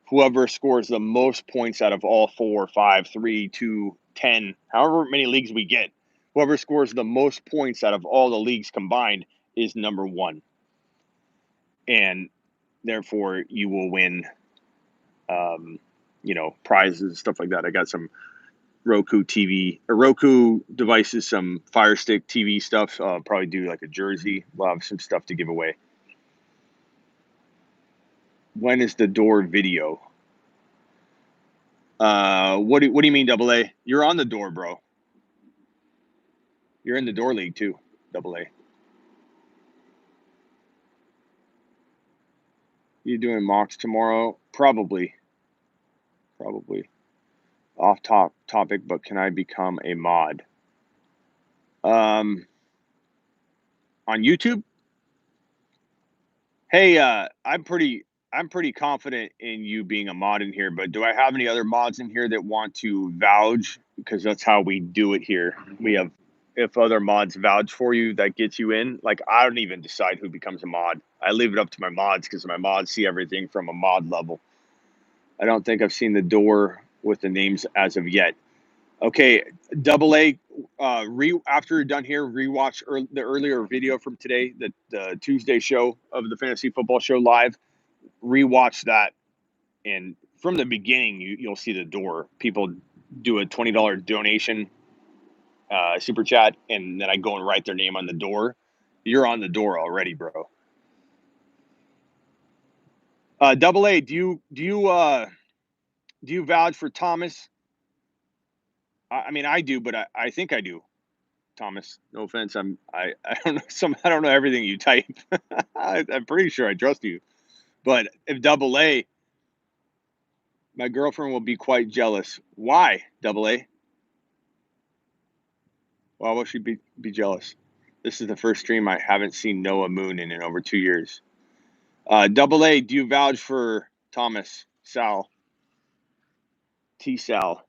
whoever scores the most points out of all 4, 5, 3, 2, 10, however many leagues we get, whoever scores the most points out of all the leagues combined is number 1. And therefore, you will win, prizes, stuff like that. I got some Roku devices, some Fire Stick TV stuff. Probably do like a jersey. We'll have some stuff to give away. When is the door video? What do you mean, Double A? You're on the door, bro. You're in the door league too, Double A. You doing mocks tomorrow? Probably. Off topic, but can I become a mod? On YouTube? Hey, I'm pretty confident in you being a mod in here, but do I have any other mods in here that want to vouch? Because that's how we do it here. We have, if other mods vouch for you, that gets you in. Like, I don't even decide who becomes a mod. I leave it up to my mods because my mods see everything from a mod level. I don't think I've seen the door with the names as of yet. Okay, Double A, after you're done here, rewatch the earlier video from today, the Tuesday show of the Fantasy Football Show live. Rewatch that, and from the beginning, you'll see the door. People do a $20 donation, super chat, and then I go and write their name on the door. You're on the door already, bro. Double A, do you vouch for Thomas? I mean, I do, but I think I do. Thomas, no offense. I don't know I don't know everything you type. I'm pretty sure I trust you. But if Double A, my girlfriend will be quite jealous. Why, Double A? Why will she be jealous? This is the first stream I haven't seen Noah Moon in over 2 years. Double A, do you vouch for Thomas? Sal. T Sal.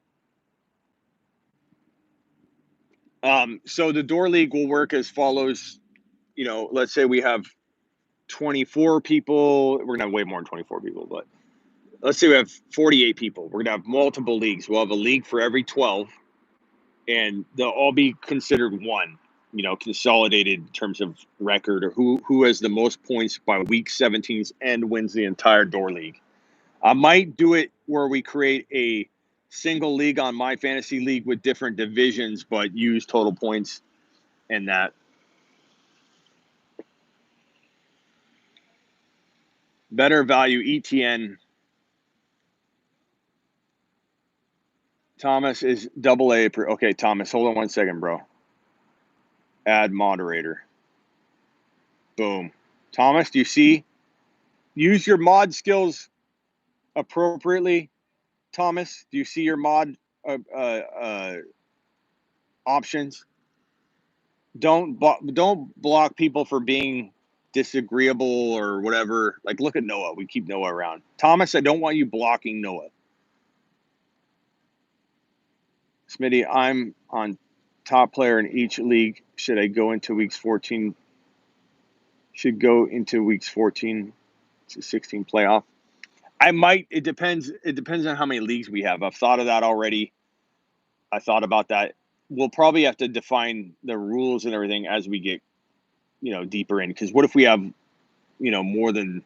So the door league will work as follows. Let's say we have 24 people. We're going to have way more than 24 people, but let's say we have 48 people. We're going to have multiple leagues. We'll have a league for every 12, and they'll all be considered one, consolidated in terms of record, or who has the most points by week 17's end wins the entire door league. I might do it where we create a single league on my fantasy league with different divisions, but use total points and that. Better value ETN. Thomas is double A. Okay, Thomas, hold on 1 second, bro. Add moderator. Boom. Thomas, do you see? Use your mod skills appropriately. Thomas, do you see your mod options? Don't block people for being disagreeable or whatever. Like, look at Noah. We keep Noah around. Thomas, I don't want you blocking Noah. Smitty, I'm on top player in each league. Should I go into weeks 14? Should go into weeks 14 to 16 playoff. I might. It depends. It depends on how many leagues we have. I've thought of that already. I thought about that. We'll probably have to define the rules and everything as we get, deeper in. Because what if we have, more than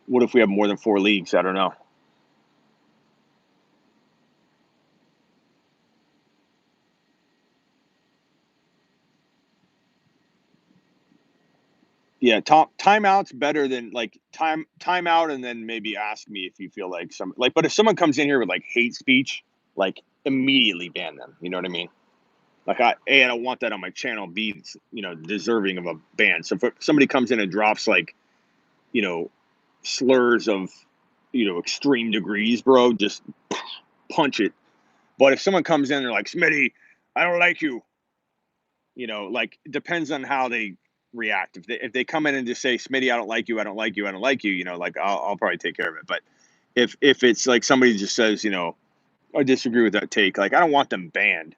4 leagues? I don't know. Yeah, timeout's better than timeout, and then maybe ask me if you feel like but if someone comes in here with hate speech, immediately ban them. You know what I mean? I don't want that on my channel. B, deserving of a ban. So if somebody comes in and drops slurs of, extreme degrees, bro, just punch it. But if someone comes in and they're like, Smitty, I don't like you, it depends on how they react. If they come in and just say, Smitty, I don't like you, I don't like you, I don't like you, I'll probably take care of it. But if it's somebody just says, I disagree with that take, I don't want them banned,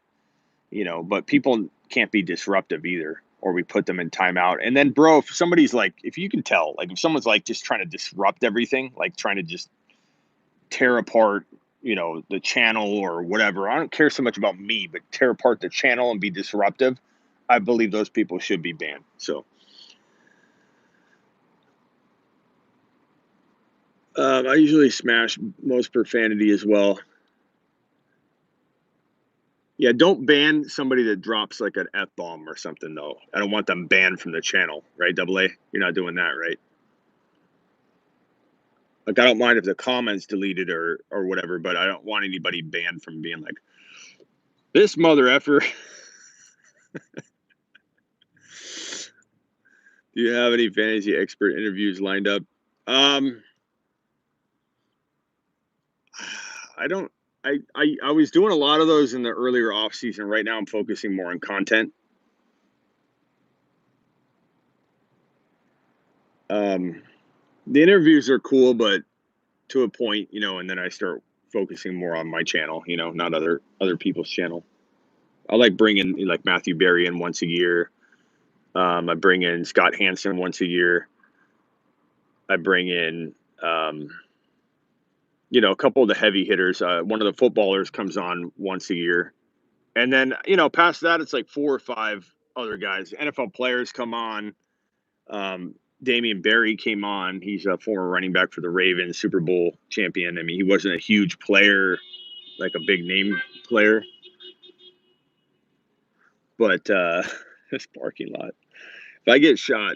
but people can't be disruptive either, or we put them in timeout. And then, bro, if somebody's if you can tell, if someone's just trying to disrupt everything, trying to just tear apart, the channel or whatever. I don't care so much about me, but tear apart the channel and be disruptive. I believe those people should be banned. So, I usually smash most profanity as well. Yeah, don't ban somebody that drops an F-bomb or something, though. I don't want them banned from the channel, right, Double A? You're not doing that, right? I don't mind if the comments deleted or whatever, but I don't want anybody banned from being this mother effer. Do you have any fantasy expert interviews lined up? I don't. I was doing a lot of those in the earlier off season. Right now, I'm focusing more on content. The interviews are cool, but to a point, and then I start focusing more on my channel, not other people's channel. I like bringing Matthew Berry in once a year. I bring in Scott Hansen once a year. I bring in, a couple of the heavy hitters. One of the footballers comes on once a year. And then, past that, it's 4 or 5 other guys. NFL players come on. Damian Berry came on. He's a former running back for the Ravens, Super Bowl champion. I mean, he wasn't a huge player, a big name player. But this parking lot. If I get shot,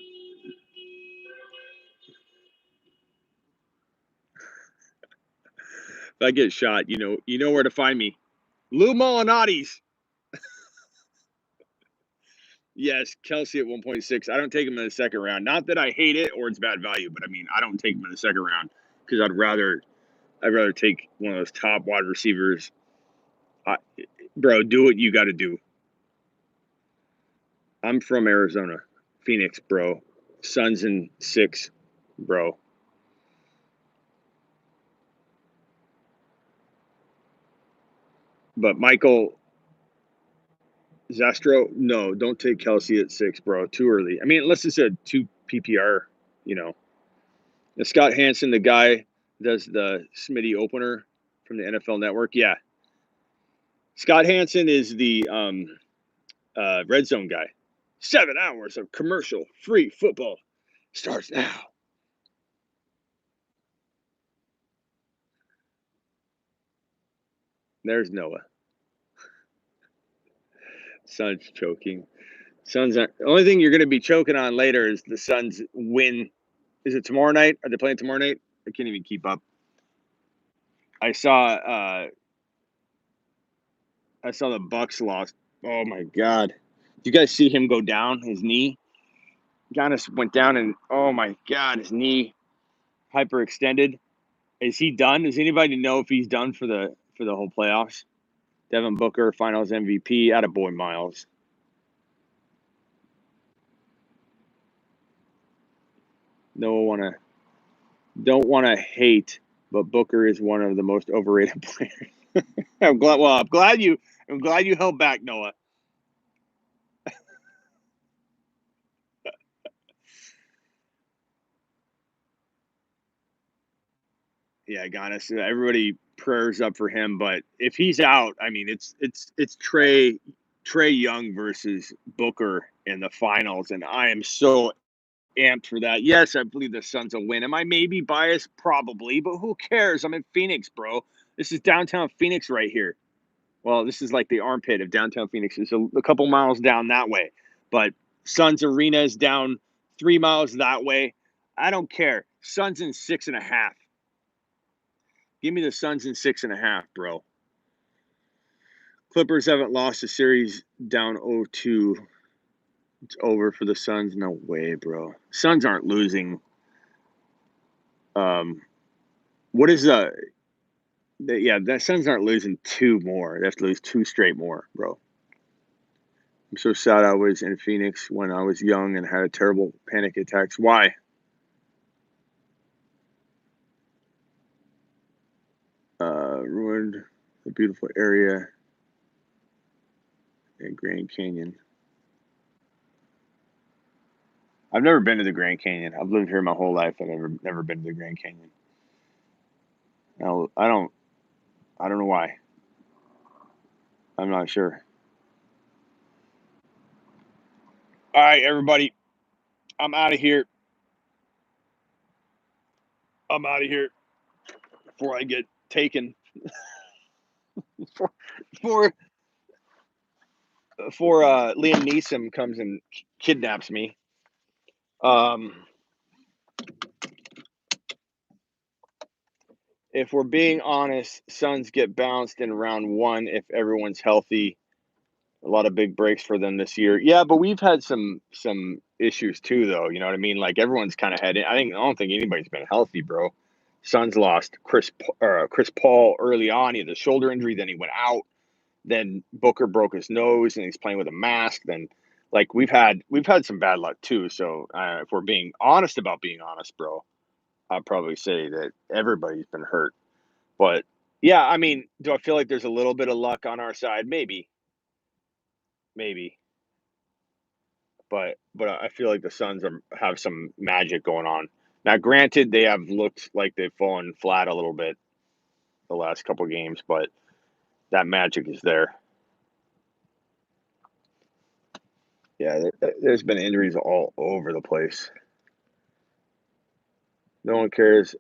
If I get shot, you know where to find me. Lou Molinati's. Yes, Kelsey at 1.6. I don't take him in the second round. Not that I hate it or it's bad value, but I mean, I don't take him in the second round because I'd rather take one of those top wide receivers. Bro, do what you got to do. I'm from Arizona, Phoenix, bro. Suns in 6, bro. But Michael Zastro, no, don't take Kelsey at 6, bro. Too early. I mean, unless it's a 2 PPR, And Scott Hansen, the guy does the Smitty opener from the NFL Network. Yeah. Scott Hansen is the red zone guy. 7 hours of commercial-free football starts now. There's Noah. Suns choking. Suns are, the only thing you're going to be choking on later is the Suns win. Is it tomorrow night? Are they playing tomorrow night? I can't even keep up. I saw the Bucks lost. Oh my God! Did you guys see him go down? His knee. Giannis went down, and oh my God, his knee hyperextended. Is he done? Does anybody know if he's done for the whole playoffs? Devin Booker, Finals MVP. Attaboy, Miles. Don't wanna hate, but Booker is one of the most overrated players. I'm glad you held back, Noah. Yeah, Giannis. Everybody prayers up for him, but if he's out, I mean, it's Trae Young versus Booker in the finals, and I am so amped for that. Yes, I believe the Suns will win. Am I maybe biased? Probably, but who cares? I'm in Phoenix, bro. This is downtown Phoenix right here. Well, this is like the armpit of downtown Phoenix. It's a couple miles down that way, but Suns Arena is down 3 miles that way. I don't care. Suns in 6.5. Give me the Suns in 6.5, bro. Clippers haven't lost a series down 0-2. It's over for the Suns. No way, bro. Suns aren't losing. What is the Suns aren't losing 2 more. They have to lose 2 straight more, bro. I'm so sad I was in Phoenix when I was young and had a terrible panic attacks. Why? Ruined the beautiful area in Grand Canyon. I've never been to the Grand Canyon. I've lived here my whole life. I've never been to the Grand Canyon. No, I don't know why. I'm not sure. All right, everybody. I'm out of here. Before I get taken. before Liam Neeson comes and kidnaps me. If we're being honest, Suns get bounced in round 1 if everyone's healthy. A lot of big breaks for them this year. Yeah, but we've had some issues too, though. You know what I mean? Like everyone's kind of had it. I don't think anybody's been healthy, bro. Suns lost Chris Paul early on. He had the shoulder injury, then he went out. Then Booker broke his nose and he's playing with a mask. Then, like we've had some bad luck too. So if we're being honest about being honest, bro, I'd probably say that everybody's been hurt. But yeah, I mean, do I feel like there's a little bit of luck on our side? Maybe. But I feel like the Suns have some magic going on. Now, granted, they have looked like they've fallen flat a little bit the last couple games, but that magic is there. Yeah, there's been injuries all over the place. No one cares.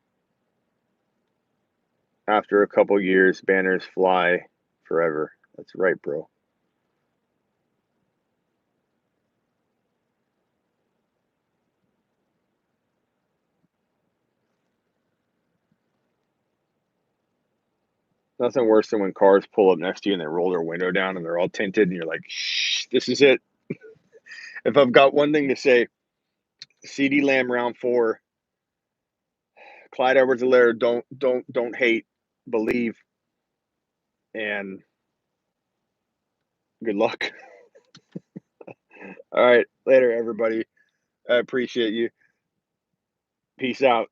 After a couple years, banners fly forever. That's right, bro. Nothing worse than when cars pull up next to you and they roll their window down and they're all tinted and you're like, shh, this is it. If I've got one thing to say, CeeDee Lamb round 4, Clyde Edwards-Helaire, don't hate, believe, and good luck. All right, later, everybody. I appreciate you. Peace out.